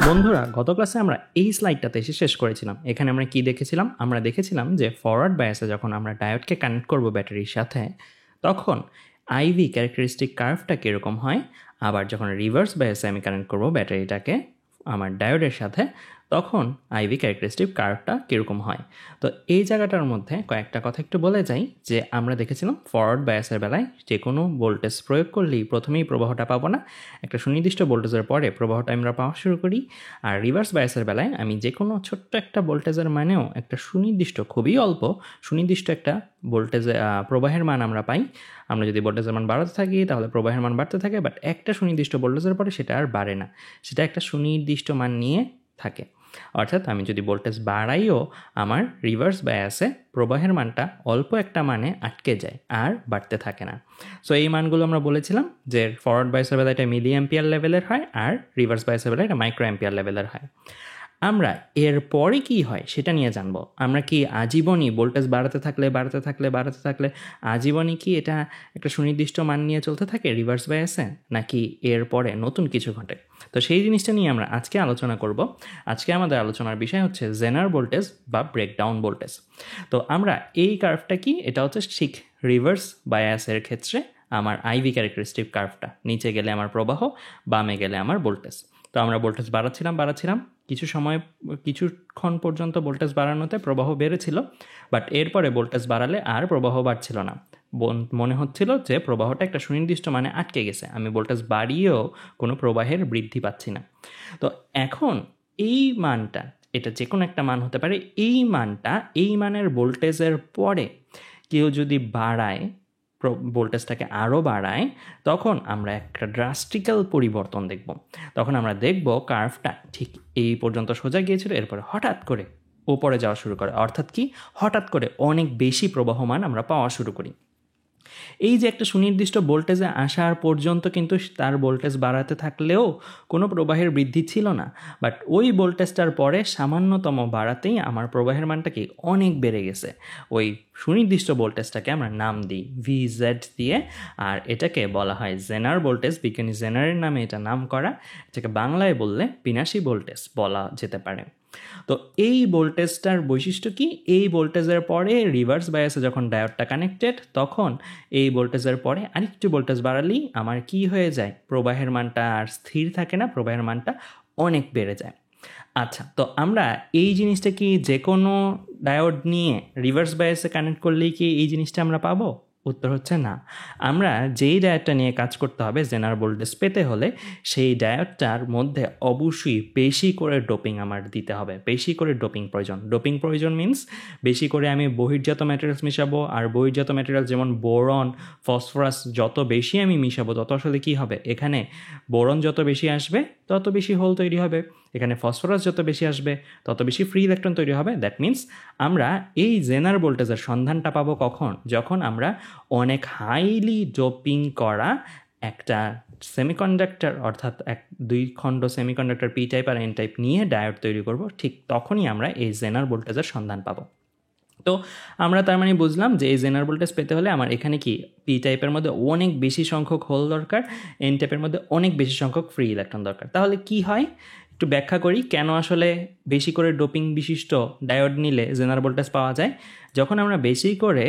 বন্ধুরা, গত ক্লাসে আমরা এই স্লাইডটাতে এসে শেষ করেছিলাম। এখানে আমরা কি দেখেছিলাম? আমরা দেখেছিলাম যে ফরওয়ার্ড বায়াসে যখন আমরা ডায়োডকে কানেক্ট করব ব্যাটারির সাথে, তখন আইভি ক্যারেক্টারিস্টিক কার্ভটা কীরকম হয়, আবার যখন রিভার্স বায়াসে আমি কানেক্ট করব ব্যাটারিটাকে আমার ডায়োডের সাথে, তখন আইভি ক্যারেক্টারিস্টিক কার্ভটা কীরকম হয়। তো এই জায়গাটার মধ্যে কয়েকটা কথা একটু বলে যাই যে আমরা দেখেছিলাম ফরওয়ার্ড বায়াসের বেলায় যে কোনো ভোল্টেজ প্রয়োগ করলেই প্রথমেই প্রবাহটা পাবো না, একটা সুনির্দিষ্ট ভোল্টেজের পরে প্রবাহটা আমরা পাওয়া শুরু করি। আর রিভার্স বায়াসের বেলায় আমি যে কোনো ছোট্ট একটা ভোল্টেজের মানেও একটা সুনির্দিষ্ট, খুবই অল্প সুনির্দিষ্ট একটা ভোল্টেজে প্রবাহের মান আমরা পাই। আমরা যদি ভোল্টেজের মান বাড়াতে থাকি তাহলে প্রবাহের মান বাড়তে থাকে, বাট একটা সুনির্দিষ্ট ভোল্টেজের পরে সেটা আর বাড়ে না, সেটা একটা সুনির্দিষ্ট মান নিয়ে থাকে। অর্থাৎ আমি যদি ভোল্টেজ বাড়াইও আমার রিভার্স বায়াসে প্রবাহের মানটা অল্প একটা মানে আটকে যায় আর বাড়তে থাকে না। সো এই মানগুলো আমরা বলেছিলাম যে ফরওয়ার্ড বায়াসের বেলায় এটা মিলি অ্যাম্পিয়ার লেভেলের হয় আর রিভার্স বায়াসের বেলায় এটা মাইক্রো অ্যাম্পিয়ার লেভেলের হয়। আমরা এরপরে কি হয় সেটা নিয়ে জানবো। আমরা কি আজীবনই ভোল্টেজ বাড়াতে থাকলে আজীবনই কি এটা একটা সুনির্দিষ্ট মান নিয়ে চলতে থাকে রিভার্স বায়াসে, নাকি এরপরে নতুন কিছু ঘটে? তো সেই জিনিসটা নিয়ে আমরা আজকে আলোচনা করব। আজকে আমাদের আলোচনার বিষয় হচ্ছে জেনার ভোল্টেজ বা ব্রেকডাউন ভোল্টেজ। তো আমরা এই কার্ভটা কি, এটা হচ্ছে ঠিক রিভার্স বায়াসের ক্ষেত্রে আমার আইভি ক্যারেক্টারিস্টিক কার্ভটা। নিচে গেলে আমার প্রবাহ, বামে গেলে আমার ভোল্টেজ। তো আমরা ভোল্টেজ বাড়াচ্ছিলাম কিছুক্ষণ পর্যন্ত ভোল্টেজ বাড়ানোতে প্রবাহ বেড়েছিল, বাট এরপরে ভোল্টেজ বাড়ালে আর প্রবাহ বাড়ছিল না। মনে হচ্ছিল যে প্রবাহটা একটা সুনির্দিষ্ট মানে আটকে গেছে, আমি ভোল্টেজ বাড়িয়েও কোনো প্রবাহের বৃদ্ধি পাচ্ছি না। তো এখন এই মানটা, এটা যে কোনো একটা মান হতে পারে, এই মানটা, এই মানের ভোল্টেজের পরে কেউ যদি বাড়ায়, ভোল্টেজটাকে আরও বাড়ায়, তখন আমরা একটা ড্রাস্টিক্যাল পরিবর্তন দেখব। তখন আমরা দেখব কার্ভটা ঠিক এই পর্যন্ত সোজা গিয়েছিল, এরপরে হঠাৎ করে উপরে যাওয়া শুরু করে। অর্থাৎ কি, হঠাৎ করে অনেক বেশি প্রবাহমান আমরা পাওয়া শুরু করি। এই যে একটা সুনির্দিষ্ট ভোল্টেজে আসার পর্যন্ত কিন্তু তার ভোল্টেজ বাড়াতে থাকলেও কোনো প্রবাহের বৃদ্ধি ছিল না, বাট ওই ভোল্টেজটার পরে সামান্যতম বাড়াতেই আমার প্রবাহের মানটা কি অনেক বেড়ে গেছে। ওই সুনির্দিষ্ট ভোল্টেজটাকে আমরা নাম দিই VZ দিয়ে, আর এটাকে বলা হয় জেনার ভোল্টেজ। বিজ্ঞানী জেনারের নামে এটা নাম করা, এটাকে বাংলায় বললে বিনাশী ভোল্টেজ বলা যেতে পারে। তো এই ভোল্টেজটার বৈশিষ্ট্য কি, এই ভোল্টেজের পরে রিভার্স বায়াসে যখন ডায়োডটা কানেক্টেড, তখন এই ভোল্টেজের পরে আরেকটু ভোল্টেজ বাড়ালেই আমার কি হয়ে যায়, প্রবাহের মানটা আর স্থির থাকে না, প্রবাহের মানটা অনেক বেড়ে যায়। আচ্ছা, তো আমরা এই জিনিসটা কি যে কোনো ডায়োড নিয়ে রিভার্স বায়াসে কানেক্ট করলেই কি এই জিনিসটা আমরা পাবো? উত্তর হচ্ছে না। আমরা যেই ডায়োডটা নিয়ে কাজ করতে হবে জেনার ভোল্টেজ পেতে হলে, সেই ডায়োডটার মধ্যে অবশ্যই বেশি করে ডোপিং আমার দিতে হবে। বেশি করে ডোপিং প্রয়োজন মিন্স বেশি করে আমি বহির্জাত ম্যাটেরিয়ালস মিশাবো। আর বহির্জাত ম্যাটেরিয়াল যেমন বোরন, ফসফরাস যত বেশি আমি মিশাবো, তত আসলে কী হবে, এখানে বোরন যত বেশি আসবে তত বেশি হোল তৈরি হবে, এখানে ফসফরাস যত বেশি আসবে তত বেশি ফ্রি ইলেকট্রন তৈরি হবে। দ্যাট মিন্স আমরা এই জেনার ভোল্টেজের সন্ধানটা পাবো কখন, যখন আমরা অনেক হাইলি ডোপিং করা একটা সেমিকন্ডাক্টর, অর্থাৎ দুই খণ্ড সেমিকন্ডাক্টর পি টাইপ আর এন টাইপ নিয়ে ডায়োড তৈরি করব, ঠিক তখনই আমরা এই জেনার ভোল্টেজের সন্ধান পাবো। তো আমরা তার মানে বুঝলাম যে এই জেনার ভোল্টেজ পেতে হলে আমার এখানে কি পি টাইপের মধ্যে অনেক বেশি সংখ্যক হোল দরকার, এন টাইপের মধ্যে অনেক বেশি সংখ্যক ফ্রি ইলেকট্রন দরকার। তাহলে কি হয় একটু ব্যাখ্যা করি, কেন আসলে বেশি করে ডোপিং বিশিষ্ট ডায়োড নিলে জেনার ভোল্টেজ পাওয়া যায়। যখন আমরা বেশি করে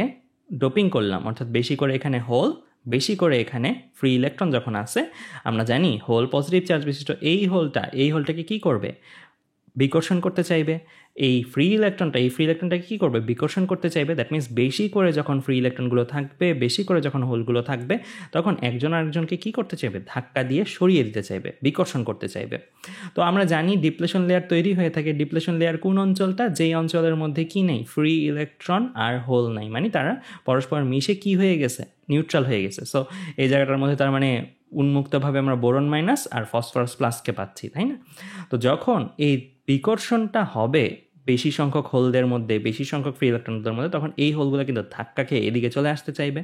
ডোপিং করলাম, অর্থাৎ বেশি করে এখানে হোল, বেশি করে এখানে ফ্রি ইলেকট্রন যখন আসে, আমরা জানি হোল পজিটিভ চার্জ বিশিষ্ট এই হোলটাকে কী করবে, বিকর্ষণ করতে চাইবে। এই ফ্রি ইলেকট্রনটাকে কী করবে, বিকর্ষণ করতে চাইবে। দ্যাট মিন্স বেশি করে যখন ফ্রি ইলেকট্রনগুলো থাকবে, বেশি করে যখন হোলগুলো থাকবে, তখন একজন আরেকজনকে কী করতে চাইবে, ধাক্কা দিয়ে সরিয়ে দিতে চাইবে, বিকর্ষণ করতে চাইবে। তো আমরা জানি ডিপ্লেশন লেয়ার তৈরি হয়ে থাকে। ডিপ্লেশন লেয়ার কোন অঞ্চলটা, যেই অঞ্চলের মধ্যে কি নেই, ফ্রি ইলেকট্রন আর হোল নাই, মানে তারা পরস্পর মিশে কি হয়ে গেছে, নিউট্রাল হয়ে গেছে। সো এই জায়গাটার মধ্যে তার মানে উন্মুক্তভাবে আমরা বোরন মাইনাস আর ফসফরাস প্লাসকে পাচ্ছি, তাই না? তো যখন এই বিকর্ষণটা হবে বেশি সংখ্যক হোলদের মধ্যে, বেশি সংখ্যক ফ্রি ইলেকট্রনদের মধ্যে, তখন এই হোলগুলো কিন্তু ধাক্কা খেয়ে এদিকে চলে আসতে চাইবে,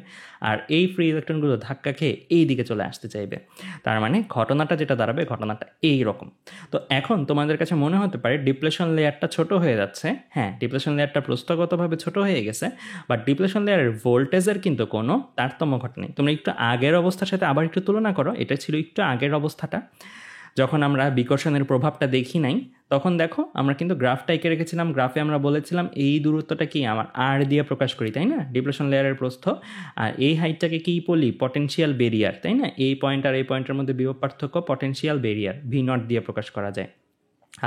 আর এই ফ্রি ইলেকট্রনগুলো ধাক্কা খেয়ে এই দিকে চলে আসতে চাইবে। তার মানে ঘটনাটা যেটা দাঁড়াবে, ঘটনাটা এই রকম। তো এখন তোমাদের কাছে মনে হতে পারে ডিপ্লেশন লেয়ারটা ছোট হয়ে যাচ্ছে। হ্যাঁ, ডিপ্লেশন লেয়ারটা প্রস্থগতভাবে ছোট হয়ে গেছে, বাট ডিপ্লেশন লেয়ারের ভোল্টেজের কিন্তু কোনো তারতম্য ঘটেনি। তোমরা একটু আগের অবস্থার সাথে আবার একটু তুলনা করো, এটা ছিল একটু আগের অবস্থাটা। যখন আমরা বিকর্ষণের প্রভাবটা দেখি নাই তখন দেখো আমরা কিন্তু গ্রাফটা এঁকে রেখেছিলাম, গ্রাফে আমরা বলেছিলাম এই দূরত্বটা কি আমার আর দিয়ে প্রকাশ করি, তাই না, ডিপ্লেশন লেয়ারের প্রস্থ, আর এই হাইটটাকে কি বলি পটেনশিয়াল বেরিয়ার, তাই না, এই পয়েন্ট আর এই পয়েন্টের মধ্যে বিভব পার্থক্য পটেনশিয়াল বেরিয়ার V0 দিয়ে প্রকাশ করা যায়।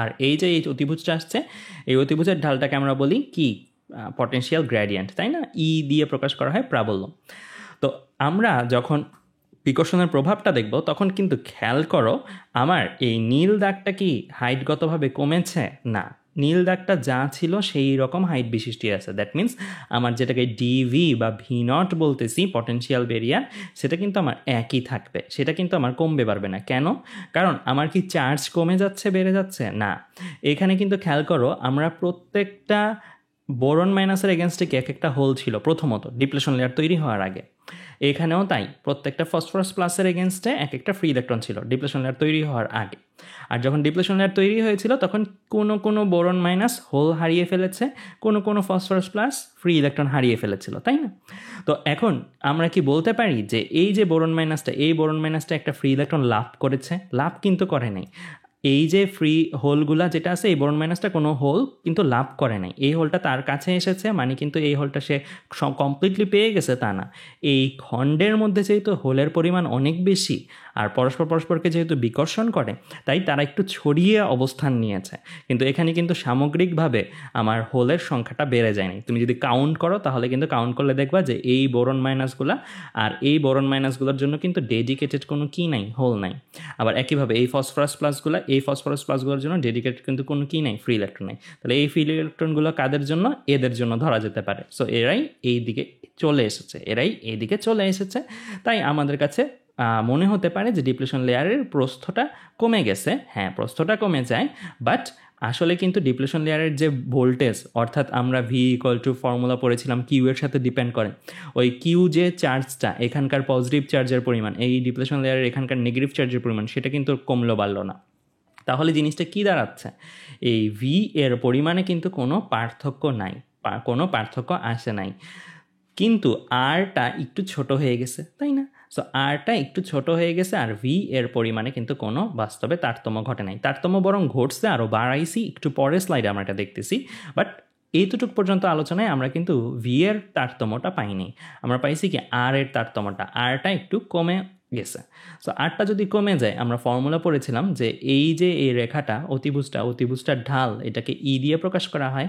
আর এই যে এই অতিভুজটা আসছে, এই অতিভুজের ঢালটাকে আমরা বলি কি পটেনশিয়াল গ্রেডিয়েন্ট, তাই না, ই দিয়ে প্রকাশ করা হয় প্রাবল্য। তো আমরা যখন বিকর্ষণের প্রভাবটা দেখব তখন কিন্তু খেয়াল করো আমার এই নীল দাগটা কি হাইটগতভাবে কমেছে না, নীল দাগটা যা ছিল সেই রকম হাইট বিশিষ্টই আছে। দ্যাট মিন্স আমার যেটাকে ডিভি বা V0 বলতেছি পটেনশিয়াল বেরিয়ার, সেটা কিন্তু আমার একই থাকবে, সেটা কিন্তু আমার কমবে পারবে না। কেন? কারণ আমার কি চার্জ কমে যাচ্ছে বেড়ে যাচ্ছে না। এখানে কিন্তু খেয়াল করো আমরা প্রত্যেকটা বোরন মাইনাসের এগেনস্টে কি এক একটা হোল ছিল প্রথমত ডিপ্লেশন লেয়ার তৈরি হওয়ার আগে, এখানেও তাই প্রত্যেকটা ফসফরাস প্লাসের এগেনস্টে এক একটা ফ্রি ইলেকট্রন ছিল ডিপ্লেশন লেয়ার তৈরি হওয়ার আগে। আর যখন ডিপ্লেশন লেয়ার তৈরি হয়েছিল তখন কোনো বোরন মাইনাস হোল হারিয়ে ফেলেছে, কোনো ফসফরাস প্লাস ফ্রি ইলেকট্রন হারিয়ে ফেলেছিল, তাই না? তো এখন আমরা কি বলতে পারি যে এই যে বোরন মাইনাসটা, এই বোরন মাইনাসটা একটা ফ্রি ইলেকট্রন লাভ করেছে? লাভ কিন্তু করে নাই। এই যে ফ্রি হোলগুলা যেটা আছে এই বোরন মাইনাসটা কোনো হোল কিন্তু লাভ করে নাই, এই হোলটা তার কাছে এসেছে মানে কিন্তু এই হোলটা সে কমপ্লিটলি পেয়ে গেছে তা না। এই খণ্ডের মধ্যে যেহেতু হোলের পরিমাণ অনেক বেশি আর পরস্পরকে যেহেতু বিকর্ষণ করে তাই তারা একটু ছড়িয়ে অবস্থান নিয়েছে, কিন্তু এখানে কিন্তু সামগ্রিকভাবে আমার হোলের সংখ্যাটা বেড়ে যায়নি। তুমি যদি কাউন্ট করো তাহলে কিন্তু কাউন্ট করলে দেখবা যে এই বোরন মাইনাসগুলা আর এই বোরন মাইনাসগুলোর জন্য কিন্তু ডেডিকেটেড কোনো কি নাই, হোল নাই। আবার একইভাবে এই ফসফরাস প্লাসগুলোর জন্য ডেডিকেটেড কিন্তু কোনো কি নাই, ফ্রি ইলেকট্রন নেই। তাহলে এই ফ্রি ইলেকট্রনগুলো কাদের জন্য? এদের জন্য ধরা যেতে পারে। সো এরাই এই দিকে চলে এসেছে, তাই আমাদের কাছে মনে হতে পারে যে ডিপ্লেশন লেয়ারের প্রস্থটা কমে গেছে। হ্যাঁ, প্রস্থটা কমে যায়, বাট আসলে কিন্তু ডিপ্লেশন লেয়ারের যে ভোল্টেজ, অর্থাৎ আমরা V = ফর্মুলা পড়েছিলাম কিউ এর সাথে ডিপেন্ড করে, ওই কিউ যে চার্জটা এখানকার পজিটিভ চার্জের পরিমাণ, এই ডিপ্লেশন লেয়ারের এখানকার নেগেটিভ চার্জের পরিমাণ সেটা কিন্তু কমলো বাড়লো না। তাহলে জিনিসটা কি দাঁড়াচ্ছে? এই V এর পরিমাণে কিন্তু কোনো পার্থক্য নাই, কোনো পার্থক্য আসে নাই, কিন্তু আরটা একটু ছোট হয়ে গেছে, তাই না? সো আরটা একটু ছোট হয়ে গেছে আর V এর পরিমাণে কিন্তু কোনো বাস্তবে তারতম্য ঘটে নাই। তারতম্য বরং ঘটছে, আরও বাড়াইছি, একটু পরের স্লাইডে আমরা এটা দেখতেছি। বাট এইটুকু পর্যন্ত আলোচনায় আমরা কিন্তু V এর তারতম্যটা পাইনি, আমরা পাইছি কি আর এর তারতম্যটা, আরটা একটু কমে গেছে। সো আরটা যদি কমে যায়, আমরা ফর্মুলা পড়েছিলাম যে এই যে এই রেখাটা অতিভুজটার ঢাল, এটাকে ই দিয়ে প্রকাশ করা হয়,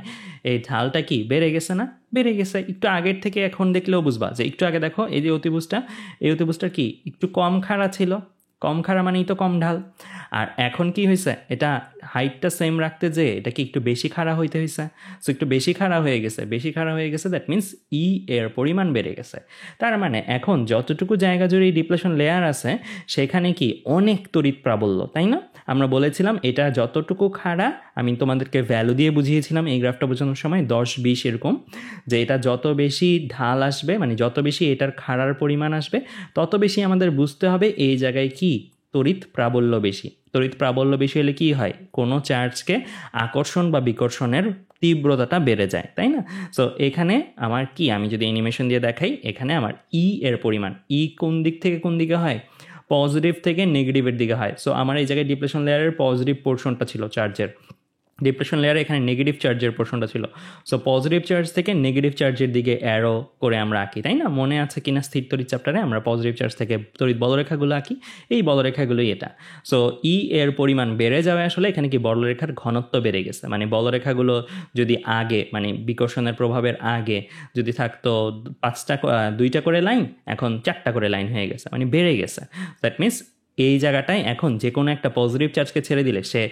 এই ঢালটা কি বেড়ে গেছে না? বেড়ে গেছে। একটু আগের থেকে এখন দেখলেও বুঝবা যে একটু আগে দেখো এই যে এই অতিভুজটা কি একটু কম খাড়া ছিল, কম খাড়া মানেই তো কম ঢাল। আর এখন কি হয়েছে, এটা হাইটটা সেম রাখতে যে এটা কি একটু বেশি খাড়া হইতে হয়েছে। সো একটু বেশি খাড়া হয়ে গেছে, দ্যাট মিন্স ই এর পরিমাণ বেড়ে গেছে। তার মানে এখন যতটুকু জায়গা জুড়ে ডিপ্লেশন লেয়ার আছে সেখানে কি অনেক তড়িৎ প্রাবল্য, তাই না? আমরা বলেছিলাম এটা যতটুকু খাড়া, আমি তোমাদেরকে ভ্যালু দিয়ে বুঝিয়েছিলাম এই গ্রাফটা বোঝানোর সময় 10-20 এরকম, যে এটা যত বেশি ঢাল আসবে মানে যত বেশি এটার খাড়ার পরিমাণ আসবে তত বেশি আমাদের বুঝতে হবে এই জায়গায় কি তড়িৎ প্রাবল্য বেশি। তড়িৎ প্রাবল্য বেশি হলে কি হয়? কোনো চার্জকে আকর্ষণ বা বিকর্ষণের তীব্রতাটা বেড়ে যায়, তাই না? সো এখানে আমার কি, আমি যদি অ্যানিমেশন দিয়ে দেখাই, এখানে আমার ই এর পরিমাণ, ই কোন দিক থেকে কোন দিকে হয়? পজিটিভ থেকে নেগেটিভের দিকে হয়। সো আমার এই জায়গায় ডিপ্লেশন লেয়ারের পজিটিভ পোর্শনটা ছিল চার্জের, ডিপ্রেশন লেয়ারে এখানে নেগেটিভ চার্জের পোর্শনটা ছিল। সো পজিটিভ চার্জ থেকে নেগেটিভ চার্জের দিকে অ্যারো করে আমরা আঁকি, তাই না? মনে আছে কিনা স্থির তড়িৎ চ্যাপ্টারে আমরা পজিটিভ চার্জ থেকে তড়িৎ বলরেখাগুলো আঁকি, এই বলরেখাগুলোই এটা। সো ই এর পরিমাণ বেড়ে যাবে, আসলে এখানে কি বলরেখার ঘনত্ব বেড়ে গেছে, মানে বলরেখাগুলো যদি আগে মানে বিকর্ষণের প্রভাবের আগে যদি থাকতো 2টা করে লাইন, এখন 4টা করে লাইন হয়ে গেছে, মানে বেড়ে গেছে। দ্যাট মিনস এই জায়গাটায় এখন যে কোনো একটা পজিটিভ চার্জকে ছেড়ে দিলে সে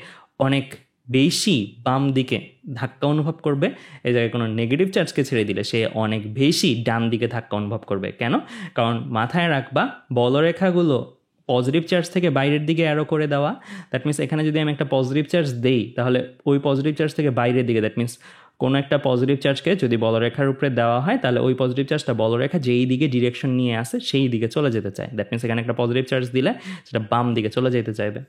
অনেক বেশি বাম দিকে ধাক্কা অনুভব করবে, এই জায়গায় কোনো নেগেটিভ চার্জকে ছেড়ে দিলে সে অনেক বেশি ডান দিকে ধাক্কা অনুভব করবে। কেন? কারণ মাথায় রাখবা বলরেখাগুলো পজিটিভ চার্জ থেকে বাইরের দিকে অ্যারো করে দেওয়া। দ্যাট মিনস এখানে যদি আমি একটা পজিটিভ চার্জ দেই তাহলে ওই পজিটিভ চার্জ থেকে বাইরের দিকে, দ্যাট মিনস কোনো একটা পজিটিভ চার্জকে যদি বলরেখার উপরে দেওয়া হয় তাহলে ওই পজিটিভ চার্জটা বলরেখা যেই দিকে ডিরেকশন নিয়ে আসে সেই দিকে চলে যেতে চায়। দ্যাট মিনস এখানে একটা পজিটিভ চার্জ দিলে সেটা বাম দিকে চলে যেতে চাইবে।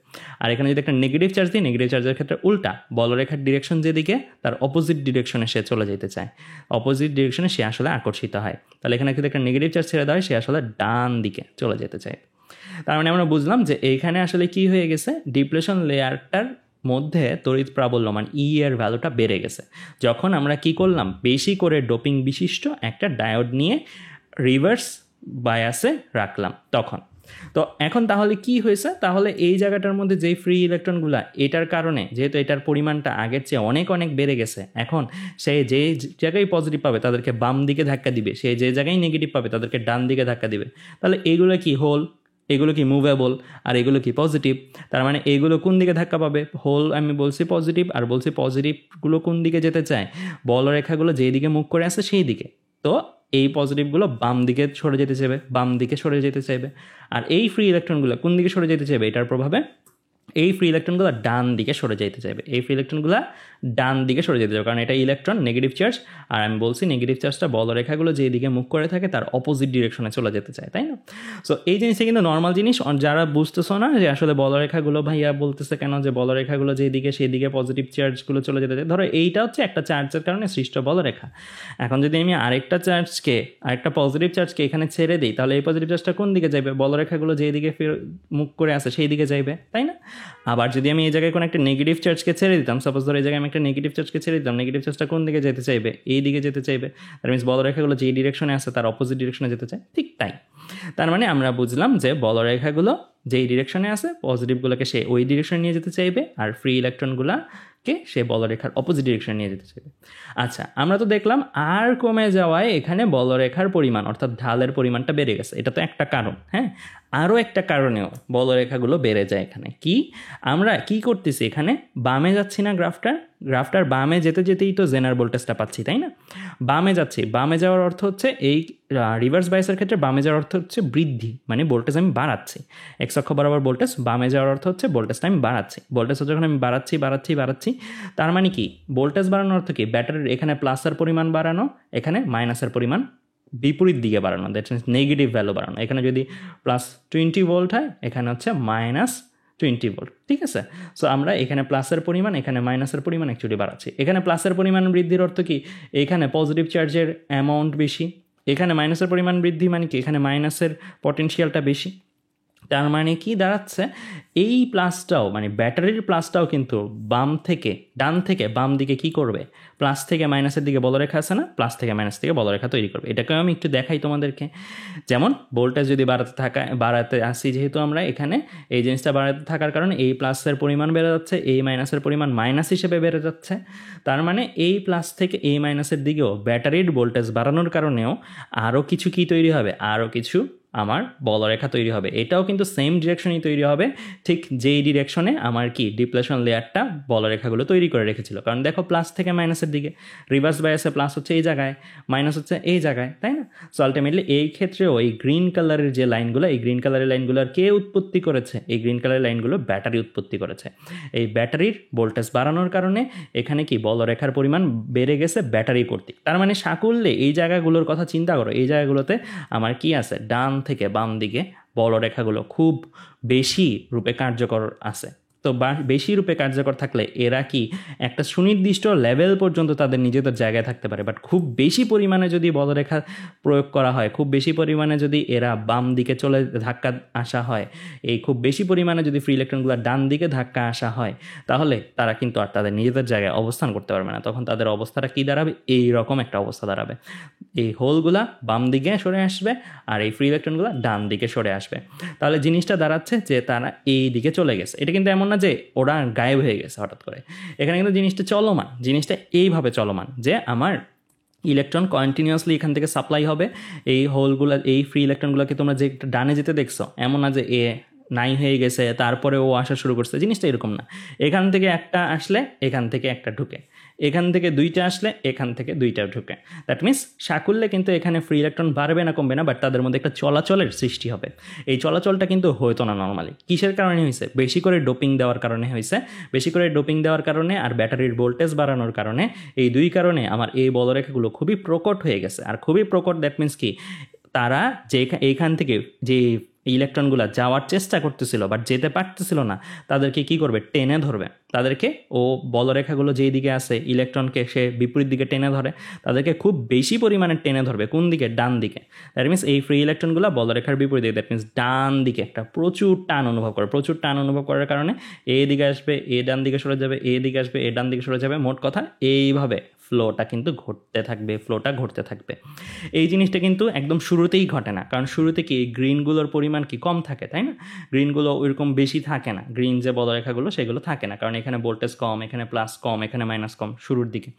আর এখানে যদি একটা নেগেটিভ চার্জ দিই, নেগেটিভ চার্জের ক্ষেত্রে উল্টা, বলরেখার ডিরেকশন যেদিকে তার অপোজিট ডিরেকশনে সে চলে যেতে চায়, অপোজিট ডিরেকশনে সে আসলে আকর্ষিত হয়। তাহলে এখানে যদি একটা নেগেটিভ চার্জ ছেড়ে দেওয়া হয় সে আসলে ডান দিকে চলে যেতে চায়। তার মানে আমরা বুঝলাম যে এইখানে আসলে কি হয়ে গেছে, ডিপ্লেশন লেয়ারটার মধ্যে তড়িৎ প্রাবল্য মানে ই এর ভ্যালুটা বেড়ে গেছে যখন আমরা কি করলাম, বেশি করে ডোপিং বিশিষ্ট একটা ডায়োড নিয়ে রিভার্স বায়াসে রাখলাম তখন। তো এখন তাহলে কি হয়েছে, তাহলে এই জায়গাটার মধ্যে যেই ফ্রি ইলেকট্রনগুলো এটার কারণে যেহেতু এটার পরিমাণটা আগের চেয়ে অনেক অনেক বেড়ে গেছে, এখন সে যে জায়গায় পজিটিভ পাবে তাদেরকে বাম দিকে ধাক্কা দিবে, সে যে জায়গায় নেগেটিভ পাবে তাদেরকে ডান দিকে ধাক্কা দিবে। তাহলে এগুলো কি হোল, এগুলো কি মুভেবল, আর এগুলো কি পজিটিভ। তার মানে এইগুলো কোন দিকে ধাক্কা পাবে, হোল আমি বলছি পজিটিভ, আর বলছি পজিটিভগুলো কোন দিকে যেতে চায়, বলরেখাগুলো যেই দিকে মুভ করে আসে সেই দিকে। তো এই পজিটিভগুলো বাম দিকে সরে যেতে চাইবে, বাম দিকে সরে যেতে চাইবে। আর এই ফ্রি ইলেকট্রনগুলো কোন দিকে সরে যেতে চাইবে, এটার প্রভাবে এই ফ্রি ইলেকট্রনগুলো ডান দিকে সরে যেতে চাইবে, এই ফ্রি ইলেকট্রনগুলো ডান দিকে সরে যেতে চাইবে, কারণ এটা ইলেকট্রন নেগেটিভ চার্জ। আর আমি বলছি নেগেটিভ চার্জটা বলরেখাগুলো যে দিকে মুভ করে থাকে তার অপোজিট ডিরেকশনে চলে যেতে চায়, তাই না? সো এই জিনিসটা কিন্তু নর্মাল জিনিস, যারা বুঝতেছো না যে আসলে বলরেখাগুলো ভাইয়া বলতেছে কেন যে বলরেখাগুলো যেদিকে সেই দিকে পজিটিভ চার্জগুলো চলে যেতে চায়। ধরো এইটা হচ্ছে একটা চার্জের কারণে সৃষ্ট বলরেখা। এখন যদি আমি আরেকটা পজিটিভ চার্জকে এখানে ছেড়ে দিই, তাহলে এই পজিটিভ চার্জটা কোন দিকে যাবে, বলরেখাগুলো যেদিকে মুভ করে আসে সেই দিকে যাইবে, তাই না? আবার যদি আমি এই জায়গায় কোনো একটা নেগেটিভ চার্জকে ছেড়ে দিতাম, সাপোজ ধরো এই জায়গায় আমি একটা নেগেটিভ চার্জকে ছেড়ে দিতাম, নেগেটিভ চার্জটা কোন দিকে যেতে চাইবে, এই দিকে যেতে চাইবে। দ্যাট মিনস বলরেখাগুলো যে ডিরেকশনে আসে তার অপোজিট ডিরেকশনে যেতে চায়, ঠিক তাই। তার মানে আমরা বুঝলাম যে বলরেখাগুলো যেই ডিরেকশনে আসে পজিটিভগুলোকে সে ওই ডিরেকশনে নিয়ে যেতে চাইবে, আর ফ্রি ইলেকট্রনগুলোকে সে বলরেখার অপোজিট ডিরেকশনে নিয়ে যেতে চাইবে। আচ্ছা, আমরা তো দেখলাম আর কমে যাওয়ায় এখানে বলরেখার পরিমাণ অর্থাৎ ঢালের পরিমাণটা বেড়ে গেছে, এটা তো একটা কারণ। হ্যাঁ, আরও একটা কারণেও বলরেখাগুলো বেড়ে যায়। এখানে কি আমরা কি করতেছি, এখানে বামে যাচ্ছি না, গ্রাফটার বামে যেতে যেতেই তো জেনার ভোল্টেজটা পাচ্ছি, তাই না? বামে যাচ্ছি, বামে যাওয়ার অর্থ হচ্ছে এই রিভার্স বায়াসের ক্ষেত্রে বামে যাওয়ার অর্থ হচ্ছে বৃদ্ধি, মানে ভোল্টেজ আমি বাড়াচ্ছি। এক্স অক্ষ বরাবর ভোল্টেজ, বামে যাওয়ার অর্থ হচ্ছে ভোল্টেজটা আমি বাড়াচ্ছি। ভোল্টেজ যখন আমি বাড়াচ্ছি, তার মানে কি ভোল্টেজ বাড়ানোর অর্থ কি, ব্যাটারির এখানে প্লাসের পরিমাণ বাড়ানো, এখানে মাইনাসের পরিমাণ বিপরীত দিকে বাড়ানো, দ্যাট মিনস নেগেটিভ ভ্যালু বাড়ানো। এখানে যদি +20 ভোল্ট হয়, এখানে হচ্ছে -20 ভোল্ট, ঠিক আছে? সো আমরা এখানে প্লাসের পরিমাণ, এখানে মাইনাসের পরিমাণ অ্যাকচুয়ালি বাড়াচ্ছি। এখানে প্লাসের পরিমাণ বৃদ্ধির অর্থ কি, এখানে পজিটিভ চার্জের অ্যামাউন্ট বেশি, এখানে মাইনাসের পরিমাণ বৃদ্ধি মানে কি, এখানে মাইনাসের পটেনশিয়ালটা বেশি। তার মানে কি দাঁড়াচ্ছে, এই প্লাসটাও মানে ব্যাটারির প্লাসটাও কিন্তু ডান থেকে বাম দিকে কি করবে, প্লাস থেকে মাইনাসের দিকে বলরেখা আছে না, প্লাস থেকে মাইনাস থেকে বলরেখা তৈরি করবে। এটাকেও আমি একটু দেখাই তোমাদেরকে। যেমন ভোল্টেজ যদি বাড়াতে আসি, যেহেতু আমরা এখানে এই জিনিসটা বাড়াতে থাকার কারণে এই প্লাসের পরিমাণ বেড়ে যাচ্ছে, এই মাইনাসের পরিমাণ মাইনাস হিসেবে বেড়ে যাচ্ছে। তার মানে এই প্লাস থেকে এই মাইনাসের দিকেও ব্যাটারির ভোল্টেজ বাড়ানোর কারণেও আরও কিছু কি তৈরি হবে, আরও কিছু আমার বলরেখা তৈরি হবে। এটাও কিন্তু সেম ডিরেকশনেই তৈরি হবে, ঠিক যেই ডিরেকশনে আমার কি ডিপ্লেশন লেয়ারটা বলরেখাগুলো তৈরি করে রেখেছিল। কারণ দেখো প্লাস থেকে মাইনাসের দিকে, রিভার্স বায়াসে প্লাস হচ্ছে এই জায়গায়, মাইনাস হচ্ছে এই জায়গায়, তাই না? সো আলটিমেটলি এই ক্ষেত্রেও এই গ্রিন কালারের যে লাইনগুলো, এই গ্রিন কালারের লাইনগুলোর কে উৎপত্তি করেছে, এই গ্রিন কালারের লাইনগুলো ব্যাটারি উৎপত্তি করেছে। এই ব্যাটারির ভোল্টেজ বাড়ানোর কারণে এখানে কি বলরেখার পরিমাণ বেড়ে গেছে ব্যাটারি কর্তৃক। তার মানে সাকুল্যে এই জায়গাগুলোর কথা চিন্তা করো, এই জায়গাগুলোতে আমার কি আছে, ডান থেকে বাম দিকে বলরেখাগুলো খুব বেশি রূপে কার্যকর আছে। তো বেশি রূপে কার্যকর থাকলে এরা কি একটা সুনির্দিষ্ট লেভেল পর্যন্ত তাদের নিজেদের জায়গায় থাকতে পারে, বাট খুব বেশি পরিমাণে যদি বলরেখা প্রয়োগ করা হয়, খুব বেশি পরিমাণে যদি এরা বাম দিকে চলে ধাক্কা আসা হয়, এই খুব বেশি পরিমাণে যদি ফ্রি ইলেকট্রনগুলো ডান দিকে ধাক্কা আসা হয়, তাহলে তারা কিন্তু আর তাদের নিজেদের জায়গায় অবস্থান করতে পারবে না। তখন তাদের অবস্থাটা কী দাঁড়াবে, এই রকম একটা অবস্থা দাঁড়াবে, এই হোলগুলা বাম দিকে সরে আসবে আর এই ফ্রি ইলেকট্রনগুলো ডান দিকে সরে আসবে। তাহলে জিনিসটা দাঁড়াচ্ছে যে তারা এই দিকে চলে গেছে। এটা কিন্তু এমন না যে ওরা গায়েব হয়ে গেছে হঠাৎ করে, এখানে কিন্তু জিনিসটা চলমান, জিনিসটা এইভাবে চলমান যে আমার ইলেকট্রন কন্টিনিউয়াসলি এখান থেকে সাপ্লাই হবে। এই হোলগুলো, এই ফ্রি ইলেকট্রনগুলোকে তোমরা যে ডানে যেতে দেখছো, এমন না যে এ নাই হয়ে গেছে তারপরে ও আসা শুরু করছে, জিনিসটা এরকম না। এখান থেকে একটা আসলে এখান থেকে একটা ঢুকে, এখান থেকে দুইটা আসলে এখান থেকে দুইটা ঢুকে। দ্যাট মিনস সাকুল্যে কিন্তু এখানে ফ্রি ইলেকট্রন বাড়বে না কমবে না, বাট তাদের মধ্যে একটা চলাচলের সৃষ্টি হবে। এই চলাচলটা কিন্তু হতো না নর্মালি। কিসের কারণে হয়েছে? বেশি করে ডোপিং দেওয়ার কারণে হয়েছে। বেশি করে ডোপিং দেওয়ার কারণে আর ব্যাটারির ভোল্টেজ বাড়ানোর কারণে, এই দুই কারণে আমার এই বলরেখাগুলো খুবই প্রকট হয়ে গেছে। আর খুবই প্রকট দ্যাট মিনস কি, তারা যে এইখান থেকে যে ইলেকট্রনগুলো যাওয়ার চেষ্টা করতেছিল বাট যেতে পারতেছিল না, তাদেরকে কি করবে? টেনে ধরবে। তাদেরকে ও বলরেখাগুলো যেই দিকে আছে ইলেকট্রনকে সে বিপরীত দিকে টেনে ধরে, তাদেরকে খুব বেশি পরিমাণে টেনে ধরবে। কোন দিকে? ডান দিকে। দ্যাট মিনস এই ফ্রি ইলেকট্রনগুলো বলরেখার বিপরীত দিকে, দ্যাট মিনস ডান দিকে একটা প্রচুর টান অনুভব করে। প্রচুর টান অনুভব করার কারণে এ দিকে আসবে, এ ডান দিকে সরে যাবে, এ দিকে আসবে, এ ডান দিকে সরে যাবে। মোট কথা এইভাবে ফ্লোটা কিন্তু ঘটতে থাকবে, ফ্লোটা ঘটতে থাকবে। এই জিনিসটা কিন্তু একদম শুরুতেই ঘটে না, কারণ শুরুতে কি গ্রিনগুলোর পরিমাণ কি কম থাকে, তাই না? গ্রিনগুলো ওইরকম বেশি থাকে না, গ্রিন যে বলরেখাগুলো সেগুলো থাকে না, কারণ এখানে ভোল্টেজ কম, এখানে প্লাস কম, এখানে মাইনাস কম শুরুর দিকে।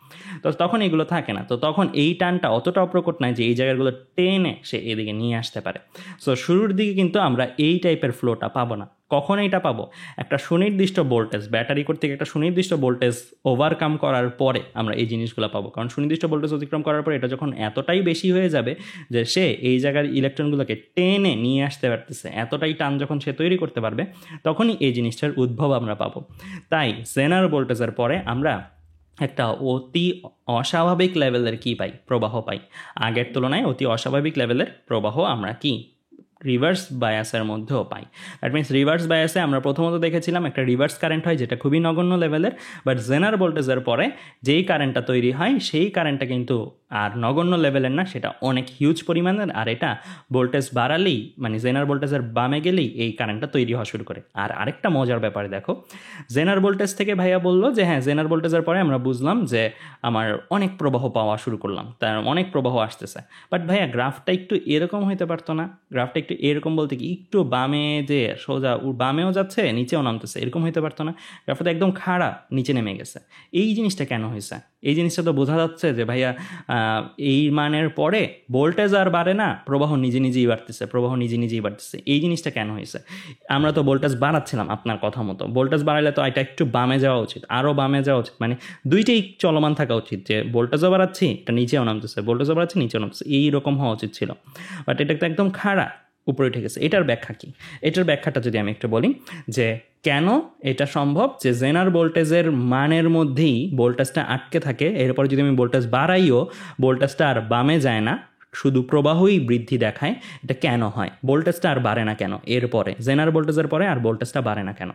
তো তখন এগুলো থাকে না, তো তখন এই টানটা অতটাও প্রকট নয় যে এই জায়গাগুলো টেনে সে এদিকে নিয়ে আসতে পারে। সো শুরুর দিকে কিন্তু আমরা এই টাইপের ফ্লোটা পাবো না। কখন এইটা পাবো? একটা সুনির্দিষ্ট ভোল্টেজ, ব্যাটারি কর্তৃক একটা সুনির্দিষ্ট ভোল্টেজ ওভারকাম করার পরে আমরা এই জিনিসগুলো পাবো। কারণ সুনির্দিষ্ট ভোল্টেজ অতিক্রম করার পরে এটা যখন এতটাই বেশি হয়ে যাবে যে সে এই জায়গার ইলেকট্রনগুলোকে টেনে নিয়ে আসতে পারতেছে, এতটাই টান যখন সে তৈরি করতে পারবে, তখনই এই জিনিসটার উদ্ভব আমরা পাবো। তাই জেনার ভোল্টেজের পরে আমরা একটা অতি অস্বাভাবিক লেভেলের কি পাই? প্রবাহ পাই। আগের তুলনায় অতি অস্বাভাবিক লেভেলের প্রবাহ আমরা কি রিভার্স বায়াসের মধ্যেও পাই। দ্যাট মিনস রিভার্স বায়াসে আমরা প্রথমত দেখেছিলাম একটা রিভার্স কারেন্ট হয় যেটা খুবই নগণ্য লেভেলের, বাট জেনার ভোল্টেজের পরে যেই কারেন্টটা তৈরি হয় সেই কারেন্টটা কিন্তু আর নগণ্য লেভেলের না, সেটা অনেক হিউজ পরিমাণের। আর এটা ভোল্টেজ বাড়ালেই, মানে জেনার ভোল্টেজের বামে গেলেই এই কারেন্টটা তৈরি হওয়া শুরু করে। আর আরেকটা মজার ব্যাপারে দেখো, জেনার ভোল্টেজ থেকে ভাইয়া বললো যে হ্যাঁ জেনার ভোল্টেজের পরে আমরা বুঝলাম যে আমার অনেক প্রবাহ পাওয়া শুরু করলাম, তার অনেক প্রবাহ আসতেছে। বাট ভাইয়া গ্রাফটা একটু এরকম হইতে পারতো না? গ্রাফটা একটু এরকম বলতে কি একটু বামে যে সোজা বামেও যাচ্ছে নিচেও নামতেছে, এরকম হইতে পারতো না? গ্রাফটা একদম খাড়া নিচে নেমে গেছে। এই জিনিসটা কেন হয়েছে? এই জিনিসটা তো বোঝা যাচ্ছে যে ভাইয়া এই মানের পরে ভোল্টেজ আর বাড়ে না, প্রবাহ নিজে নিজেই বাড়তেছে, প্রবাহ নিজে নিজেই বাড়তেছে। এই জিনিসটা কেন হয়েছে? আমরা তো ভোল্টেজ বাড়াচ্ছিলাম আপনার কথা মতো, ভোল্টেজ বাড়ালে তো এটা একটু বামে যাওয়া উচিত, আরও বামে যাওয়া উচিত, মানে দুইটাই চলমান থাকা উচিত, যে ভোল্টেজও বাড়াচ্ছি এটা নিচেও নামতেছে, ভোল্টেজও বাড়াচ্ছি নিচেও নামতেছে, এইরকম হওয়া উচিত ছিল। বাট এটা তো একদম খাড়া উপরে উঠে গেছে। এটার ব্যাখ্যা কি? এটার ব্যাখ্যাটা যদি আমি একটু বলি, যে কেন এটা সম্ভব যে জেনার ভোল্টেজের মানের মধ্যেই ভোল্টেজটা আটকে থাকে, এরপরে যদি আমি ভোল্টেজ বাড়াইও ভোল্টেজটা আর বামে যায় না, শুধু প্রবাহই বৃদ্ধি দেখায়। এটা কেন হয়? ভোল্টেজটা আর বাড়ে না কেন এরপরে? জেনার ভোল্টেজের পরে আর ভোল্টেজটা বাড়ে না কেন?